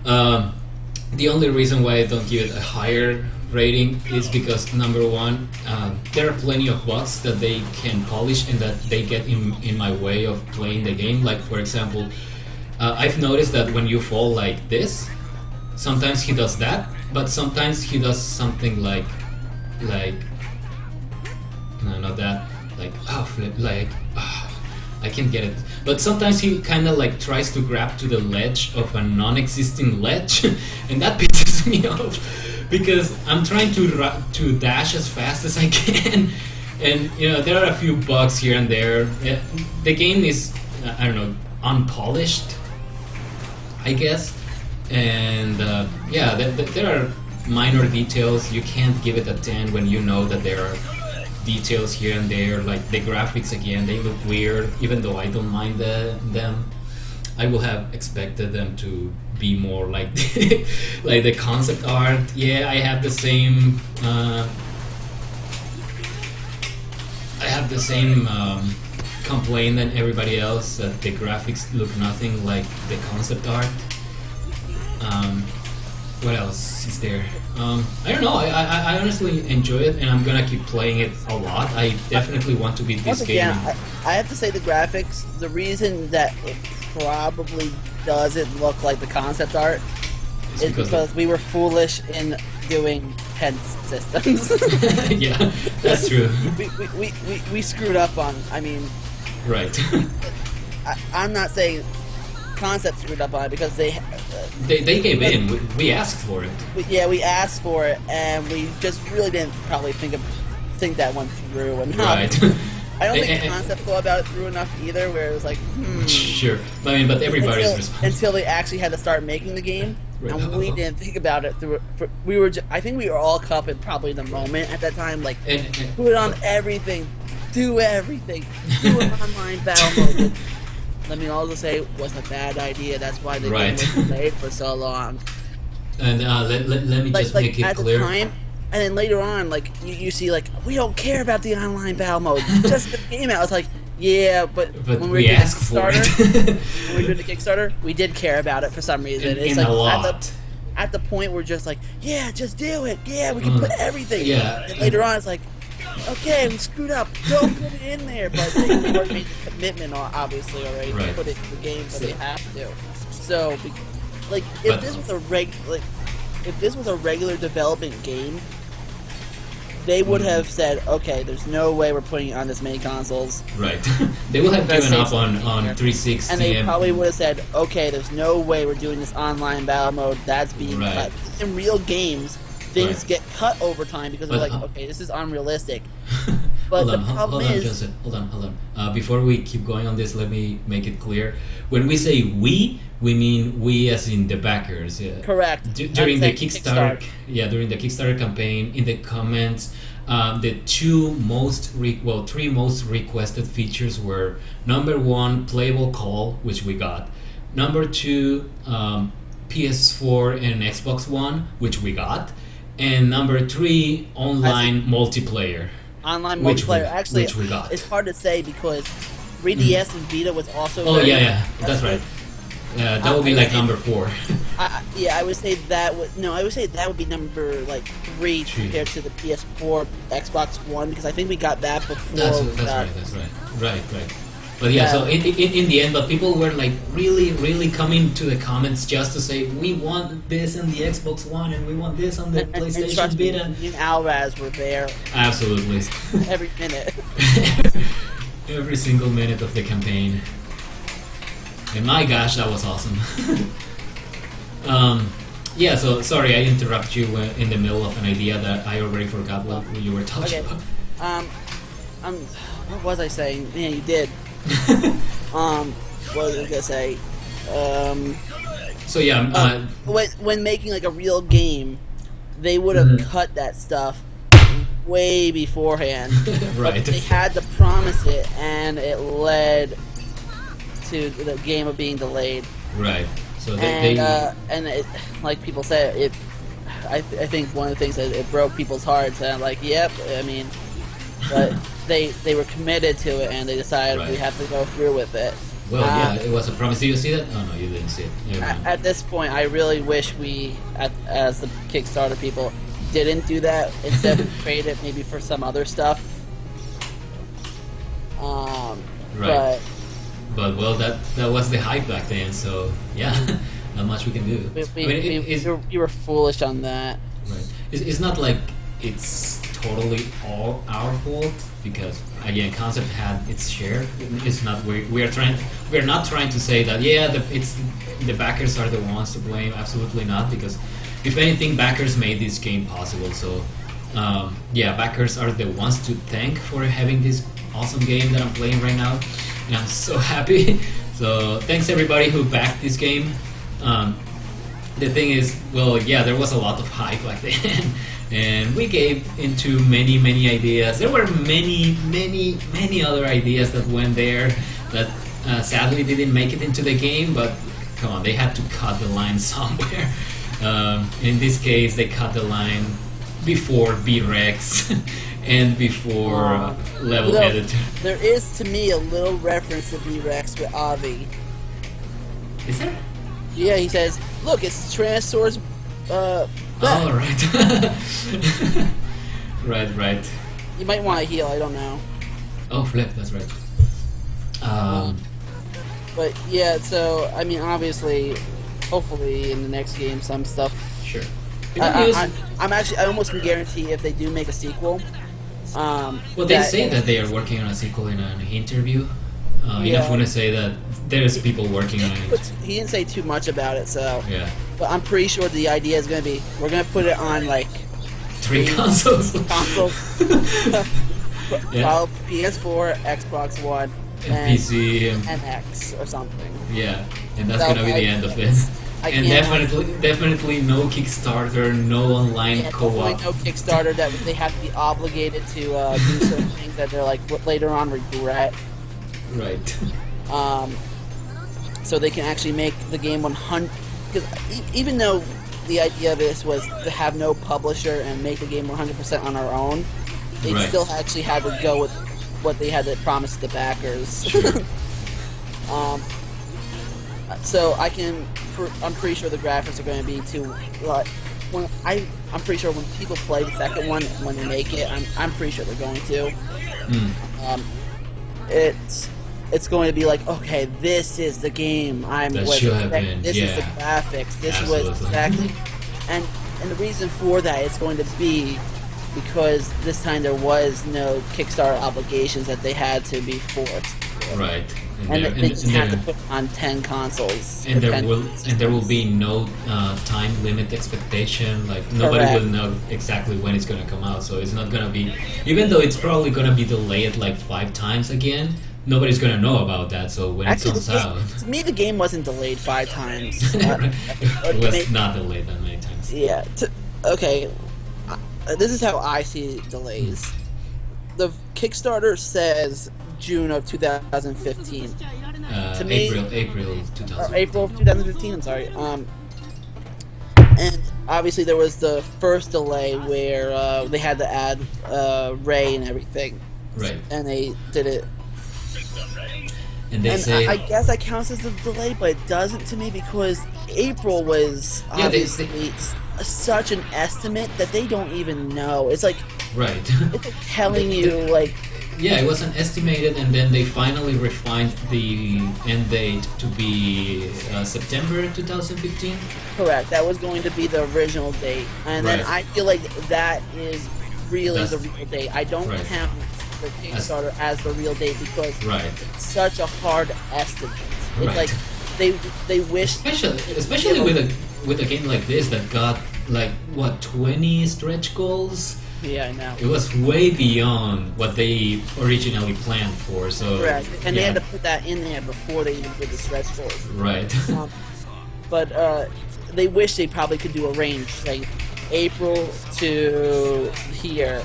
[SPEAKER 1] The only reason why I don't give it a higher rating is because number one, there are plenty of bugs that they can polish and that they get in my way of playing the game. Like for example, I've noticed that when you fall like this, sometimes he does that, but sometimes he does something like no, not that, like flip, like I can't get it. But sometimes he kind of like tries to grab to the ledge of a non-existing ledge, and that pisses me off because I'm trying to dash as fast as I can, and you know there are a few bugs here and there. The game is I don't know, unpolished, I guess, and yeah, there are minor details. You can't give it a 10 when you know that there are details here and there, like the graphics again, they look weird, even though I don't mind them. I will have expected them to be more like like the concept art. Yeah, I have the same complaint than everybody else, that the graphics look nothing like the concept art. What else is there? I don't know. I honestly enjoy it, and I'm gonna keep playing it a lot. I definitely want to beat this
[SPEAKER 2] Once
[SPEAKER 1] game.
[SPEAKER 2] again, I have to say the graphics, the reason that it probably doesn't look like the concept art is because we were foolish in doing tense systems.
[SPEAKER 1] Yeah, that's true.
[SPEAKER 2] we screwed up on, I mean...
[SPEAKER 1] Right.
[SPEAKER 2] I'm not saying Concept screwed up on it because they
[SPEAKER 1] gave in. We asked for it.
[SPEAKER 2] We asked for it, and we just really didn't probably think that one through enough.
[SPEAKER 1] Right.
[SPEAKER 2] I don't think Concept thought about it through enough either, where it was like,
[SPEAKER 1] Sure. I mean, but everybody's responsible.
[SPEAKER 2] Until they actually had to start making the game,
[SPEAKER 1] Right.
[SPEAKER 2] and we didn't think about it through. I think we were all caught in probably the moment at that time, like put on everything, do everything, do an online battle mode. Let me also say it was a bad idea. That's why the game was delayed for so long.
[SPEAKER 1] And let me just make it
[SPEAKER 2] at
[SPEAKER 1] clear.
[SPEAKER 2] The time, and then later on, like you see, like we don't care about the online battle mode. Just get the game out. It's like, yeah, but when
[SPEAKER 1] we asked for it.
[SPEAKER 2] When we were doing the Kickstarter, we did care about it for some reason. It's
[SPEAKER 1] in
[SPEAKER 2] like
[SPEAKER 1] a lot.
[SPEAKER 2] At the point we're just like, yeah, just do it. Yeah, we can put everything.
[SPEAKER 1] Yeah.
[SPEAKER 2] And later on, it's like, okay, we screwed up. Don't put it in there. But they already made the commitment, obviously, already to put it in the game, so they have to. So, like, if this was a regular development game, they would have said, okay, there's no way we're putting it on this many consoles.
[SPEAKER 1] Right. They would have given up on 360.
[SPEAKER 2] And they probably would have said, okay, there's no way we're doing this online battle mode. That's being cut. In real games, things get cut over time because they're like, okay, this is unrealistic. But the problem is...
[SPEAKER 1] Joseph, hold on. Before we keep going on this, let me make it clear. When we say we mean we as in the backers. Yeah.
[SPEAKER 2] Correct.
[SPEAKER 1] During the Kickstarter, during the Kickstarter campaign, in the comments, the three most requested features were number 1, playable call, which we got. Number 2, PS4 and Xbox One, which we got. And number 3, online multiplayer.
[SPEAKER 2] Online multiplayer. Actually,
[SPEAKER 1] which we got.
[SPEAKER 2] It's hard to say because 3DS and Vita was also.
[SPEAKER 1] Oh yeah, that's right. That would be like number 4.
[SPEAKER 2] I would say that would I would say that would be number like 3 compared to the PS4, Xbox One, because I think we got that before.
[SPEAKER 1] That's right. Right. But yeah, so in the end, but people were like really coming to the comments just to say we want this on the Xbox One and we want this on the PlayStation
[SPEAKER 2] trust me,
[SPEAKER 1] Vita.
[SPEAKER 2] me and Alraz were there
[SPEAKER 1] Absolutely.
[SPEAKER 2] every minute.
[SPEAKER 1] Every single minute of the campaign. And my gosh, that was awesome. Yeah, so sorry I interrupt you in the middle of an idea that I already forgot what you were talking about.
[SPEAKER 2] What was I saying? Yeah, you did. What was I gonna say?
[SPEAKER 1] So yeah,
[SPEAKER 2] when making like a real game, they would have cut that stuff way beforehand.
[SPEAKER 1] Right.
[SPEAKER 2] But they had to promise it, and it led to the game of being delayed.
[SPEAKER 1] Right. So
[SPEAKER 2] and it, like people said, I think one of the things that it broke people's hearts, and I'm like, yep. I mean, but they were committed to it, and they decided we have to go through with it.
[SPEAKER 1] Well, yeah, it was a promise. Did you see that? Oh no, you didn't see it.
[SPEAKER 2] At this point, I really wish we, as the Kickstarter people, didn't do that. Instead, we traded it maybe for some other stuff.
[SPEAKER 1] Right. But well, that was the hype back then. So yeah, not much we can do.
[SPEAKER 2] We were foolish on that.
[SPEAKER 1] Right. It's not like it's totally all our fault, because again, Concept had its share. It's not we're not trying to say that the backers are the ones to blame. Absolutely not, because if anything, backers made this game possible. So backers are the ones to thank for having this awesome game that I'm playing right now, and I'm so happy. So thanks everybody who backed this game. The thing is, well, yeah, there was a lot of hype back then. And we gave into many ideas. There were many other ideas that went there that sadly didn't make it into the game, but come on, they had to cut the line somewhere. In this case, they cut the line before B-Rex and before Level Editor.
[SPEAKER 2] There is, to me, a little reference to B-Rex with Avi.
[SPEAKER 1] Is there?
[SPEAKER 2] Yeah, he says, look, it's Tyrannosaurus
[SPEAKER 1] oh, right. right.
[SPEAKER 2] You might want to heal, I don't know.
[SPEAKER 1] Oh, flip, that's right.
[SPEAKER 2] But yeah, so, I mean, obviously, hopefully in the next game, some stuff.
[SPEAKER 1] Sure.
[SPEAKER 2] I almost can guarantee if they do make a sequel.
[SPEAKER 1] Well, they say that they are working on a sequel in an interview. Inafune say that there's people working on it.
[SPEAKER 2] He didn't say too much about it, so.
[SPEAKER 1] Yeah.
[SPEAKER 2] But I'm pretty sure the idea is going to be, we're going to put it on like
[SPEAKER 1] 3 consoles.
[SPEAKER 2] Well, PS4, Xbox One,
[SPEAKER 1] and PC,
[SPEAKER 2] and X or something.
[SPEAKER 1] Yeah, and that's going to be the end of it. And definitely no Kickstarter, no online co-op.
[SPEAKER 2] Definitely no Kickstarter that they have to be obligated to do certain things that they're like later on regret.
[SPEAKER 1] Right.
[SPEAKER 2] So they can actually make the game 100. Because even though the idea of this was to have no publisher and make the game 100% on our own, they still actually had to go with what they had to promise the backers.
[SPEAKER 1] Sure.
[SPEAKER 2] So I'm pretty sure the graphics are going to be too. I'm pretty sure when people play the second one, when they make it, I'm pretty sure they're going to. It's going to be like, okay, this is the game This is the graphics. This was exactly, and the reason for that is going to be because this time there was no Kickstarter obligations that they had to be forced.
[SPEAKER 1] Right.
[SPEAKER 2] And they just have to put on 10 consoles.
[SPEAKER 1] And there will be no time limit expectation. Like nobody will know exactly when it's gonna come out. So it's not gonna be, even though it's probably gonna be delayed like 5 times again. Nobody's gonna know about that. So when it comes out,
[SPEAKER 2] to me the game wasn't delayed 5 times.
[SPEAKER 1] It was not delayed that many times.
[SPEAKER 2] Yeah. Okay. This is how I see delays. The Kickstarter says June of 2015.
[SPEAKER 1] To me, April 2015.
[SPEAKER 2] April of 2015. I'm sorry. And obviously there was the first delay where they had to add Ray and everything.
[SPEAKER 1] Right.
[SPEAKER 2] And they did it.
[SPEAKER 1] And they say,
[SPEAKER 2] I guess that counts as a delay, but it doesn't to me because April was obviously such an estimate that they don't even know. It's like
[SPEAKER 1] right.
[SPEAKER 2] It's like telling you like
[SPEAKER 1] Yeah, it was an estimated, and then they finally refined the end date to be September 2015.
[SPEAKER 2] Correct. That was going to be the original date, and then
[SPEAKER 1] Right.
[SPEAKER 2] I feel like that is really
[SPEAKER 1] That's-
[SPEAKER 2] the real date. I don't
[SPEAKER 1] Right.
[SPEAKER 2] count the Kickstarter as the real date because
[SPEAKER 1] Right.
[SPEAKER 2] it's such a hard estimate. It's
[SPEAKER 1] Right.
[SPEAKER 2] like they wish.
[SPEAKER 1] Especially with a game like this that got like what 20 stretch goals.
[SPEAKER 2] Yeah, I know.
[SPEAKER 1] It was way beyond what they originally planned for. So
[SPEAKER 2] Correct. And they
[SPEAKER 1] yeah.
[SPEAKER 2] had to put that in there before they even did the stretch goals.
[SPEAKER 1] Right.
[SPEAKER 2] But they wish they probably could do a range, like April to here.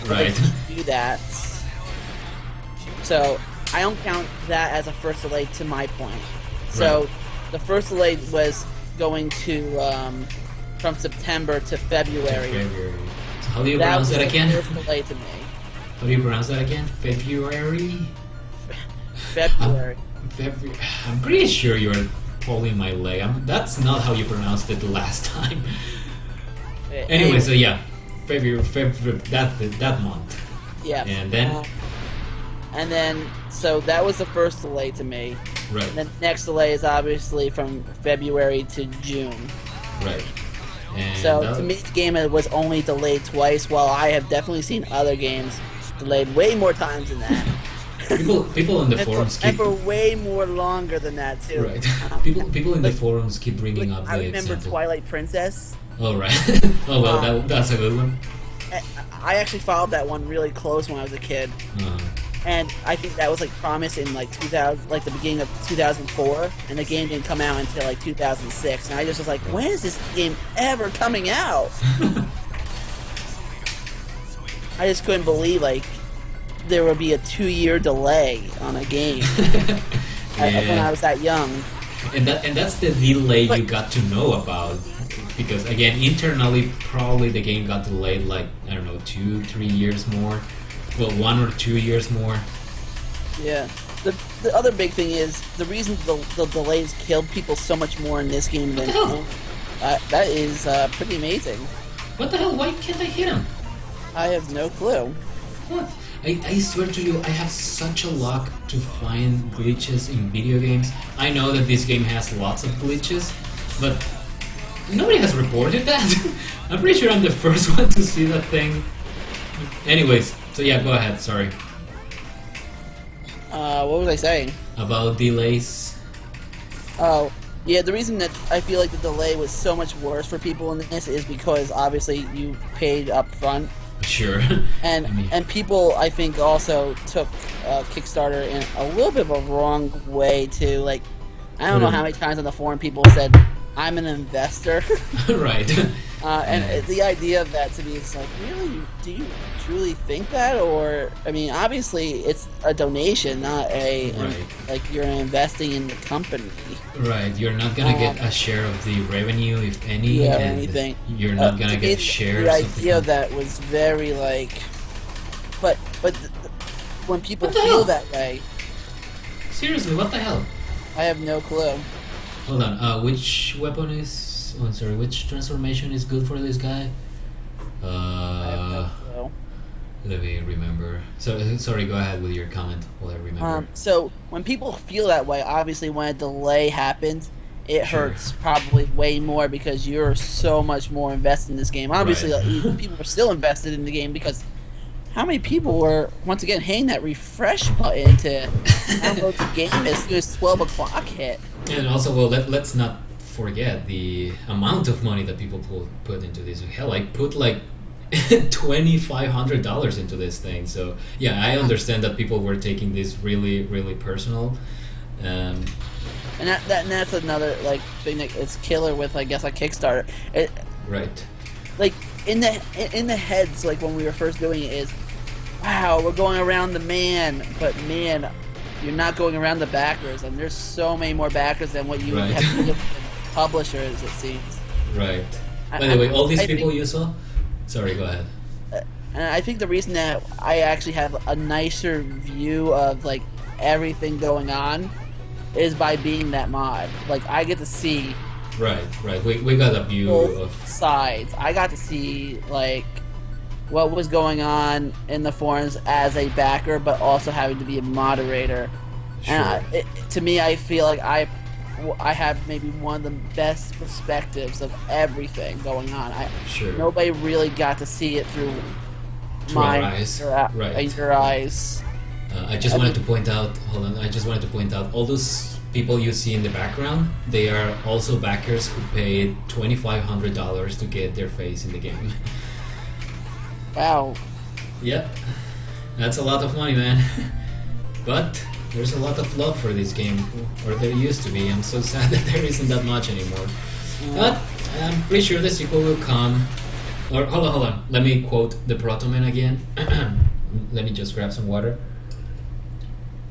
[SPEAKER 2] But they
[SPEAKER 1] Right.
[SPEAKER 2] can't do that. So I don't count that as a first delay to my point. So
[SPEAKER 1] Right.
[SPEAKER 2] the first delay was going to from September to February.
[SPEAKER 1] February. So how do you
[SPEAKER 2] That
[SPEAKER 1] pronounce
[SPEAKER 2] was
[SPEAKER 1] that
[SPEAKER 2] the
[SPEAKER 1] again?
[SPEAKER 2] first delay to me.
[SPEAKER 1] How do you pronounce that again? February.
[SPEAKER 2] February.
[SPEAKER 1] February. I'm pretty sure you're pulling my leg. That's not how you pronounced it the last time. Anyway, so yeah, February that month.
[SPEAKER 2] Yeah.
[SPEAKER 1] And then
[SPEAKER 2] And then, so that was the first delay to me.
[SPEAKER 1] right,
[SPEAKER 2] And then next delay is obviously from February to June.
[SPEAKER 1] right. And
[SPEAKER 2] So
[SPEAKER 1] that-
[SPEAKER 2] to me, the game was only delayed twice, while I have definitely seen other games delayed way more times than that.
[SPEAKER 1] people in the
[SPEAKER 2] and,
[SPEAKER 1] forums
[SPEAKER 2] for, and
[SPEAKER 1] keep
[SPEAKER 2] for way more longer than that too.
[SPEAKER 1] right.
[SPEAKER 2] Um,
[SPEAKER 1] People in the
[SPEAKER 2] like-
[SPEAKER 1] forums keep bringing
[SPEAKER 2] like,
[SPEAKER 1] up
[SPEAKER 2] I
[SPEAKER 1] the
[SPEAKER 2] remember
[SPEAKER 1] example.
[SPEAKER 2] Twilight Princess.
[SPEAKER 1] Oh right. Oh well, that's a good one.
[SPEAKER 2] I actually followed that one really close when I was a kid, and I think that was like promised in like 2000, like the beginning of 2004, and the game didn't come out until like 2006. And I just was like, when is this game ever coming out? I just couldn't believe like there would be a 2-year delay on a game when I was that young.
[SPEAKER 1] And that's the delay
[SPEAKER 2] But-
[SPEAKER 1] you got to know about, because again, internally probably the game got delayed like I don't know 2-3 years more, well 1 or 2 years more.
[SPEAKER 2] Yeah. The other big thing is the reason the delays killed people so much more in this game than
[SPEAKER 1] What
[SPEAKER 2] that is pretty amazing.
[SPEAKER 1] What the hell? Why can't I hit him?
[SPEAKER 2] I have no clue.
[SPEAKER 1] What? I swear to you, I have such a luck to find glitches in video games. I know that this game has lots of glitches, but nobody has reported that. I'm pretty sure I'm the first one to see that thing. Anyways, so yeah, go ahead, sorry.
[SPEAKER 2] What was I saying?
[SPEAKER 1] About delays.
[SPEAKER 2] Oh, yeah. The reason that I feel like the delay was so much worse for people in this is because obviously you paid up front.
[SPEAKER 1] Sure.
[SPEAKER 2] And
[SPEAKER 1] I mean,
[SPEAKER 2] and people, I think, also took Kickstarter in a little bit of a wrong way too. Like, I don't know how many times on the forum people said, "I'm an investor,"
[SPEAKER 1] right.
[SPEAKER 2] and the idea of that to me is like, really, do you truly think that? Or, I mean, obviously, it's a donation, not a
[SPEAKER 1] Right.
[SPEAKER 2] like you're investing in the company.
[SPEAKER 1] Right, you're not gonna get a share of the revenue, if any,
[SPEAKER 2] Yeah, or
[SPEAKER 1] and
[SPEAKER 2] anything.
[SPEAKER 1] you're not
[SPEAKER 2] To
[SPEAKER 1] gonna
[SPEAKER 2] me,
[SPEAKER 1] get shares.
[SPEAKER 2] The
[SPEAKER 1] of the
[SPEAKER 2] idea of
[SPEAKER 1] company.
[SPEAKER 2] that was very like, but when people
[SPEAKER 1] What the
[SPEAKER 2] feel
[SPEAKER 1] hell?
[SPEAKER 2] that way,
[SPEAKER 1] Seriously, what the hell?
[SPEAKER 2] I have no clue.
[SPEAKER 1] Hold on, which weapon is... Oh, sorry, which transformation is good for this guy?
[SPEAKER 2] I have no clue.
[SPEAKER 1] Let me remember. So, sorry, go ahead with your comment while I remember.
[SPEAKER 2] So when people feel that way, obviously when a delay happens, it
[SPEAKER 1] Sure.
[SPEAKER 2] hurts probably way more because you're so much more invested in this game. Obviously,
[SPEAKER 1] Right.
[SPEAKER 2] people are still invested in the game because how many people were once again hitting that refresh button to download the game as soon as 12 o'clock hit?
[SPEAKER 1] And also, well, let's not forget the amount of money that people put into this. Hell, I put like $2,500 into this thing. So yeah, I understand that people were taking this really, really personal.
[SPEAKER 2] And that's another like thing that is killer with I guess like Kickstarter. It,
[SPEAKER 1] Right.
[SPEAKER 2] like in the heads like when we were first doing it is, wow, we're going around the man, but man, you're not going around the backers, and there's so many more backers than what you would
[SPEAKER 1] Right.
[SPEAKER 2] have to give publishers, it seems.
[SPEAKER 1] Right.
[SPEAKER 2] I-
[SPEAKER 1] By the way, all these
[SPEAKER 2] I
[SPEAKER 1] people
[SPEAKER 2] think-
[SPEAKER 1] you saw. Sorry, go ahead.
[SPEAKER 2] And I think the reason that I actually have a nicer view of like everything going on is by being that mod. Like I get to see
[SPEAKER 1] Right. We got a view
[SPEAKER 2] both
[SPEAKER 1] of.
[SPEAKER 2] sides. I got to see like what was going on in the forums as a backer, but also having to be a moderator.
[SPEAKER 1] Sure.
[SPEAKER 2] And to me, I feel like I have maybe one of the best perspectives of everything going on.
[SPEAKER 1] Sure.
[SPEAKER 2] Nobody really got to see it through
[SPEAKER 1] our eyes.
[SPEAKER 2] Your eyes.
[SPEAKER 1] I just wanted to point out. Hold on. I just wanted to point out all those people you see in the background. They are also backers who paid $2,500 to get their face in the game.
[SPEAKER 2] Wow.
[SPEAKER 1] Yeah, that's a lot of money, man. But there's a lot of love for this game, or there used to be. I'm so sad that there isn't that much anymore.
[SPEAKER 2] Yeah.
[SPEAKER 1] But I'm pretty sure the sequel will come. Or hold on. Let me quote the Protoman again. Let me just grab some water.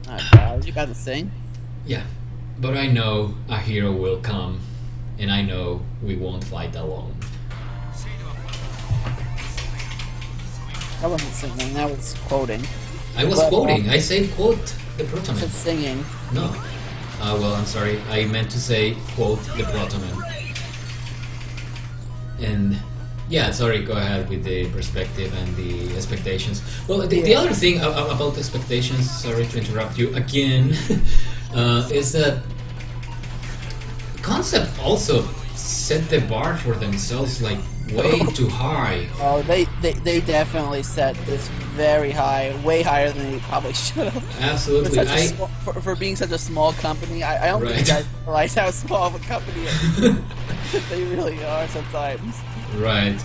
[SPEAKER 2] Alright, you got to sing?
[SPEAKER 1] Yeah, but I know a hero will come, and I know we won't fight alone.
[SPEAKER 2] That wasn't singing, that was quoting.
[SPEAKER 1] I was quoting. I said quote the
[SPEAKER 2] I said
[SPEAKER 1] Protoman.
[SPEAKER 2] singing.
[SPEAKER 1] No. Well, I'm sorry. I meant to say quote the Protoman. And yeah, sorry, go ahead with the perspective and the expectations. Well, the other thing about expectations, sorry to interrupt you again, is that Concept also set the bar for themselves like way too high.
[SPEAKER 2] Oh, they definitely set this very high, way higher than they probably should have.
[SPEAKER 1] Absolutely.
[SPEAKER 2] For being such a small company, I don't think
[SPEAKER 1] Right.
[SPEAKER 2] you guys realize how small of a company they really are sometimes.
[SPEAKER 1] Right.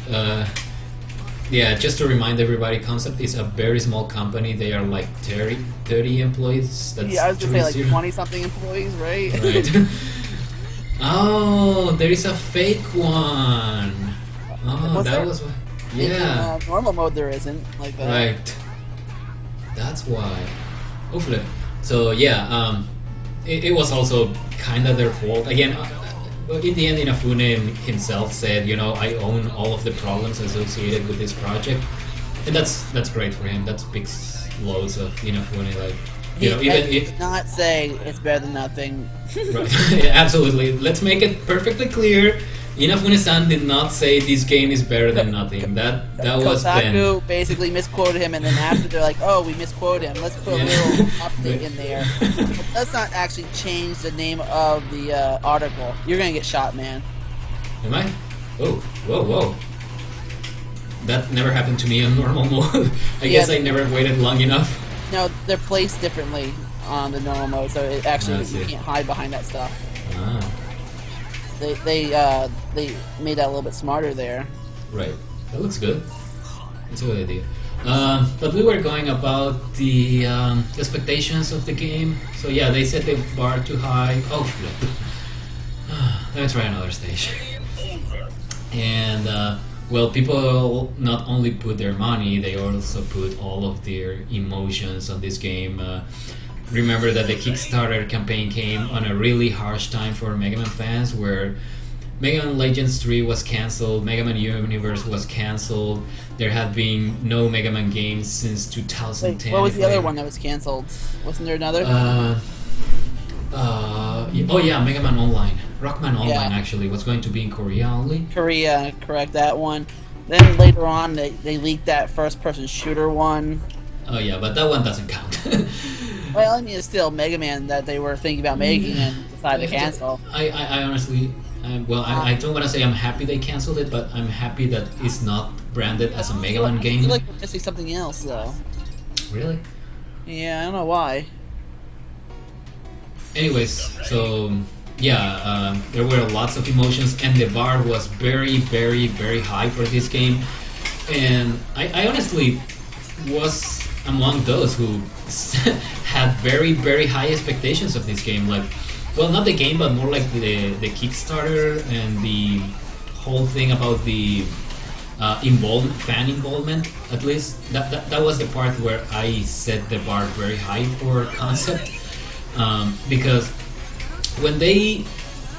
[SPEAKER 1] Yeah, just to remind everybody, Concept is a very small company. They are like 30 employees. That's
[SPEAKER 2] Yeah, I was gonna say like
[SPEAKER 1] 30.
[SPEAKER 2] 20-something employees, right?
[SPEAKER 1] Right. Oh, there is a fake one. Oh,
[SPEAKER 2] Was
[SPEAKER 1] that
[SPEAKER 2] there?
[SPEAKER 1] was.
[SPEAKER 2] In
[SPEAKER 1] Yeah.
[SPEAKER 2] normal mode there isn't like that.
[SPEAKER 1] Right. That's why. Hopefully. So yeah, it was also kind of their fault. Again, in the end, Inafune himself said, I own all of the problems associated with this project, and that's great for him. That speaks loads of Inafune. Like,
[SPEAKER 2] He
[SPEAKER 1] even
[SPEAKER 2] did not say it's better than nothing.
[SPEAKER 1] Right. Yeah, absolutely. Let's make it perfectly clear. Inafune-san did not say this game is better than nothing. That was Ben.
[SPEAKER 2] Kotaku basically misquoted him, and then after they're like, "Oh, we misquoted him. Let's put a little update in there." But let's not actually change the name of the article. You're gonna get shot, man.
[SPEAKER 1] Am I? Oh, whoa. That never happened to me in normal mode. I guess I never waited long enough.
[SPEAKER 2] No, they're placed differently on the normal mode, so it actually you can't hide behind that stuff.
[SPEAKER 1] Ah,
[SPEAKER 2] They made that a little bit smarter there.
[SPEAKER 1] right. That looks good. That's a good idea. But we were going about the expectations of the game. So yeah, they set the bar too high. Oh, flip. Let me try another stage. And well, people not only put their money, they also put all of their emotions on this game. Remember that the Kickstarter campaign came on a really harsh time for Mega Man fans, where Mega Man Legends 3 was cancelled, Mega Man Universe was cancelled, there had been no Mega Man games since 2010.
[SPEAKER 2] Wait, what was the other one that was cancelled? Wasn't there another?
[SPEAKER 1] Oh yeah, Mega Man Online. Rockman Online
[SPEAKER 2] Yeah.
[SPEAKER 1] actually was going to be in Korea only.
[SPEAKER 2] Korea, correct that one. Then later on, they leaked that first-person shooter one.
[SPEAKER 1] Oh yeah, but that one doesn't count.
[SPEAKER 2] Well, I mean, it's still Mega Man that they were thinking about making and decided to cancel.
[SPEAKER 1] I honestly, I don't want to say I'm happy they canceled it, but I'm happy that it's not branded as a Mega Man
[SPEAKER 2] I
[SPEAKER 1] game.
[SPEAKER 2] feel like we're missing something else, though.
[SPEAKER 1] Really?
[SPEAKER 2] Yeah, I don't know why.
[SPEAKER 1] Anyways, so yeah, there were lots of emotions, and the bar was very, very, very high for this game. And I honestly was among those who had very, very high expectations of this game. Like, well, not the game, but more like the Kickstarter and the whole thing about the fan involvement. At least that was the part where I set the bar very high for Concept, because when they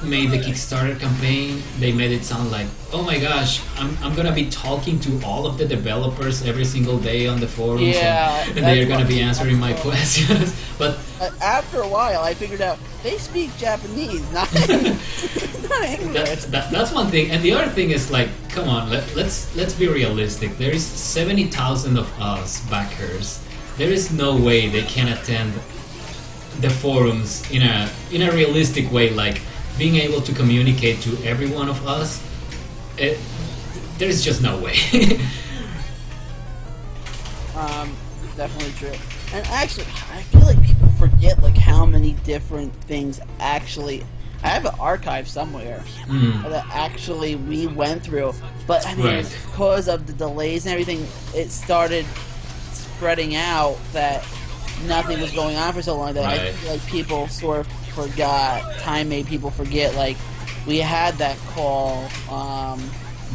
[SPEAKER 1] made the Kickstarter campaign, they made it sound like, oh my gosh, I'm gonna be talking to all of the developers every single day on the forums,
[SPEAKER 2] Yeah,
[SPEAKER 1] and they're gonna
[SPEAKER 2] that's
[SPEAKER 1] be answering my
[SPEAKER 2] cool.
[SPEAKER 1] questions. But
[SPEAKER 2] After a while, I figured out they speak Japanese, not not English.
[SPEAKER 1] that's one thing, and the other thing is like, come on, let's be realistic. There is 70,000 of us backers. There is no way they can attend the forums in a realistic way, like being able to communicate to every one of us. There's just no way.
[SPEAKER 2] Definitely true. And actually, I feel like people forget like how many different things actually. I have an archive somewhere that actually we went through, but I mean,
[SPEAKER 1] Right.
[SPEAKER 2] because of the delays and everything, it started spreading out that nothing was going on for so long that I
[SPEAKER 1] Right.
[SPEAKER 2] feel like people sort of forgot. Time made people forget. Like we had that call.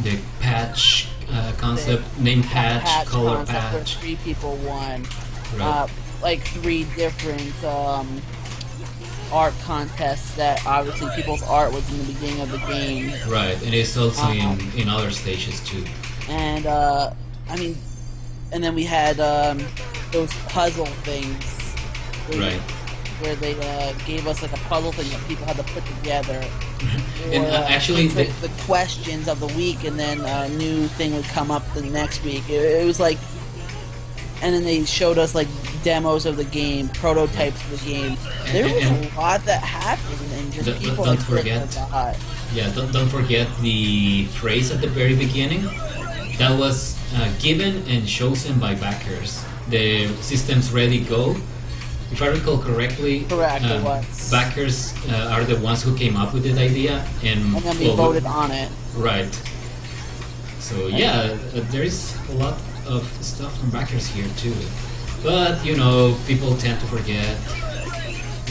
[SPEAKER 1] The patch concept, name patch, color
[SPEAKER 2] concept where
[SPEAKER 1] patch.
[SPEAKER 2] 3 people won.
[SPEAKER 1] Right.
[SPEAKER 2] Like 3 different art contests that obviously people's art was in the beginning of the game.
[SPEAKER 1] Right, and it's also in other stages too.
[SPEAKER 2] And I mean, and then we had those puzzle things.
[SPEAKER 1] Right.
[SPEAKER 2] Where they gave us like a puzzle thing that people had to put together.
[SPEAKER 1] And
[SPEAKER 2] Or,
[SPEAKER 1] actually,
[SPEAKER 2] answer the questions of the week, and then a new thing would come up the next week. It was like, and then they showed us like demos of the game, prototypes of the game. There was
[SPEAKER 1] And-
[SPEAKER 2] a lot that happened, and just
[SPEAKER 1] Don't-
[SPEAKER 2] people
[SPEAKER 1] don't
[SPEAKER 2] like
[SPEAKER 1] forget.
[SPEAKER 2] forgot.
[SPEAKER 1] yeah, don't forget the phrase at the very beginning. That was given and chosen by backers. The system's ready, go. If I recall correctly,
[SPEAKER 2] Correct, it was.
[SPEAKER 1] backers are the ones who came up with the idea, and
[SPEAKER 2] And then we
[SPEAKER 1] well,
[SPEAKER 2] voted on it.
[SPEAKER 1] Right. So yeah, there is a lot of stuff from backers here too. But you know, people tend to forget.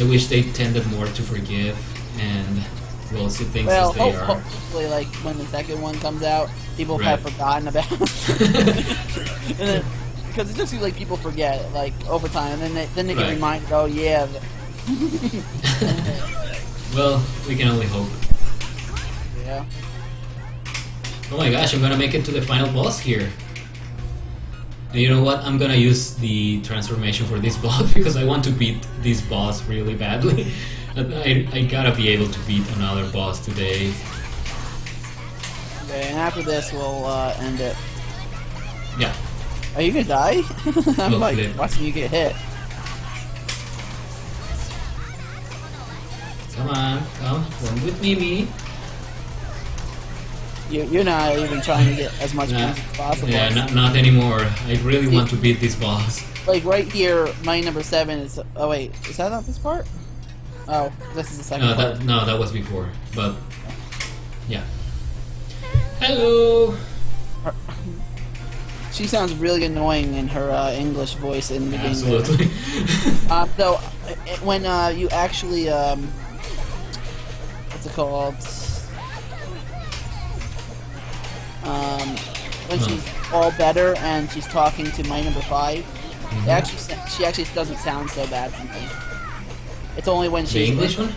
[SPEAKER 1] I wish they tended more to forgive, and we'll see things
[SPEAKER 2] Well,
[SPEAKER 1] as they are.
[SPEAKER 2] hopefully, like when the second one comes out, people
[SPEAKER 1] Right.
[SPEAKER 2] have forgotten about. And then, because it just seems like people forget, like over time, and then they get
[SPEAKER 1] Right.
[SPEAKER 2] reminded. Oh yeah,
[SPEAKER 1] Well, we can only hope.
[SPEAKER 2] yeah.
[SPEAKER 1] Oh my gosh, I'm gonna make it to the final boss here. And you know what? I'm gonna use the transformation for this boss because I want to beat this boss really badly. I gotta be able to beat another boss today.
[SPEAKER 2] Okay, and after this, we'll end it.
[SPEAKER 1] Yeah.
[SPEAKER 2] Are you gonna die? I'm
[SPEAKER 1] Well,
[SPEAKER 2] like
[SPEAKER 1] flip.
[SPEAKER 2] watching you get hit.
[SPEAKER 1] Come on, come with me.
[SPEAKER 2] You're not even trying to get as much
[SPEAKER 1] Nah,
[SPEAKER 2] points as possible.
[SPEAKER 1] yeah, not anymore. I really want to beat this boss.
[SPEAKER 2] Like right here, my number 7 is. Oh wait, is that not this part? Oh, this is the second part.
[SPEAKER 1] That was before. But yeah. Hello.
[SPEAKER 2] She sounds really annoying in her English voice in the beginning.
[SPEAKER 1] Absolutely.
[SPEAKER 2] Though, when you actually, what's it called? When she's all better and she's talking to my number 5, she actually doesn't sound so bad to me. It's only when
[SPEAKER 1] The
[SPEAKER 2] she's
[SPEAKER 1] English one?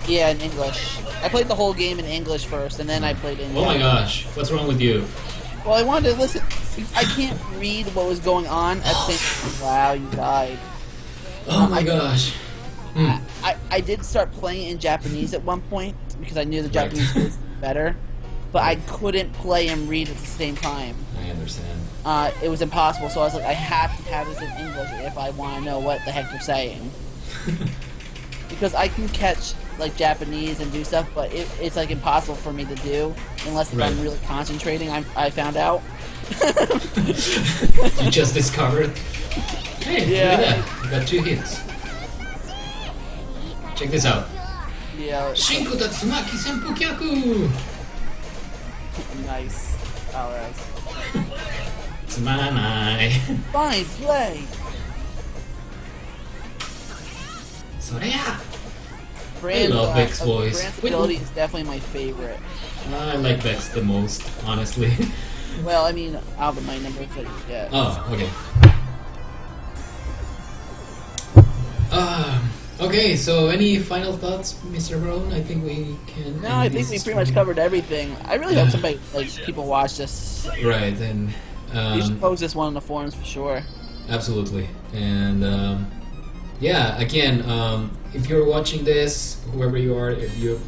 [SPEAKER 2] Yeah, in English. I played the whole game in English first, and then I played in.
[SPEAKER 1] Oh my gosh, what's wrong with you?
[SPEAKER 2] Well, I wanted to listen. I can't read what was going on at the same time. Wow, you died.
[SPEAKER 1] Oh my gosh.
[SPEAKER 2] I did start playing in Japanese at one point because I knew the
[SPEAKER 1] Right.
[SPEAKER 2] Japanese was better, but I couldn't play and read at the same time.
[SPEAKER 1] I understand.
[SPEAKER 2] It was impossible, so I was like, I have to have this in English if I want to know what the heck they're saying. Because I can catch like Japanese and do stuff, but it's like impossible for me to do unless if I'm
[SPEAKER 1] Right.
[SPEAKER 2] really concentrating. I found out.
[SPEAKER 1] You just discovered. Hey,
[SPEAKER 2] Yeah.
[SPEAKER 1] look at that. You got 2 hits. Check this out.
[SPEAKER 2] Yeah,
[SPEAKER 1] Shinku Tatsumaki Senpukyaku!
[SPEAKER 2] nice. Alright.
[SPEAKER 1] Tsumanai.
[SPEAKER 2] Fine, play.
[SPEAKER 1] Soreya!
[SPEAKER 2] Brand's,
[SPEAKER 1] love Vex's voice.
[SPEAKER 2] Brand's ability is definitely my favorite.
[SPEAKER 1] I like Vex the most, honestly.
[SPEAKER 2] Well, I mean, out of my numbers that you get.
[SPEAKER 1] Oh, okay. Okay, so any final thoughts, Mr. Brown? I think we can.
[SPEAKER 2] No,
[SPEAKER 1] end
[SPEAKER 2] I think
[SPEAKER 1] this
[SPEAKER 2] we pretty much
[SPEAKER 1] stream.
[SPEAKER 2] covered everything. I really hope somebody, like, people watch this.
[SPEAKER 1] Right, and
[SPEAKER 2] You should post this one on the forums for sure.
[SPEAKER 1] absolutely. And yeah, again, if you're watching this, whoever you are, if you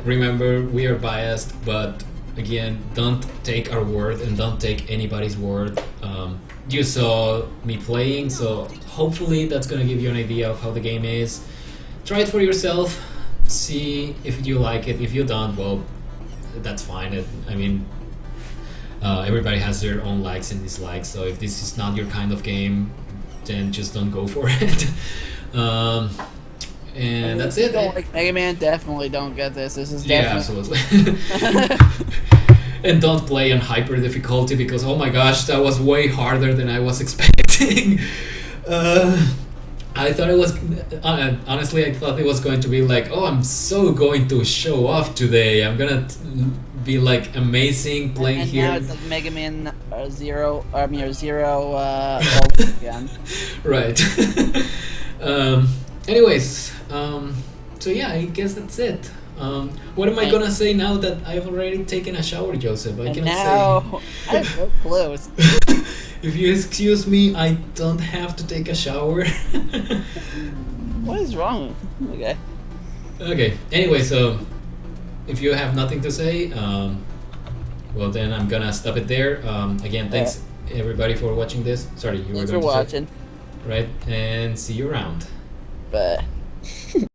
[SPEAKER 1] remember we are biased, but again, don't take our word and don't take anybody's word. You saw me playing, so hopefully that's gonna give you an idea of how the game is. Try it for yourself, see if you like it. If you don't, well, that's fine. I mean, everybody has their own likes and dislikes, so if this is not your kind of game, then just don't go for it. And that's
[SPEAKER 2] If
[SPEAKER 1] it.
[SPEAKER 2] you don't like Mega Man, definitely don't get this. This is
[SPEAKER 1] Yeah,
[SPEAKER 2] definitely...
[SPEAKER 1] absolutely. And don't play on hyper difficulty because oh my gosh, that was way harder than I was expecting. I thought it was honestly, I thought it was going to be like, oh, I'm so going to show off today. I'm gonna be like amazing playing
[SPEAKER 2] and
[SPEAKER 1] here.
[SPEAKER 2] now it's like Mega Man Zero, I mean, Zero again.
[SPEAKER 1] Right. Anyways, so yeah, I guess that's it. What am I gonna say now that I've already taken a shower, Joseph? I
[SPEAKER 2] And
[SPEAKER 1] cannot
[SPEAKER 2] now, I have no clue.
[SPEAKER 1] say. If you excuse me, I don't have to take a shower.
[SPEAKER 2] What is wrong? Okay.
[SPEAKER 1] Okay. Anyway, so if you have nothing to say, well then I'm gonna stop it there. Again, thanks everybody for watching this. Sorry, you
[SPEAKER 2] Thanks
[SPEAKER 1] were
[SPEAKER 2] for
[SPEAKER 1] going to say,
[SPEAKER 2] watching.
[SPEAKER 1] right? And see you around.
[SPEAKER 2] But.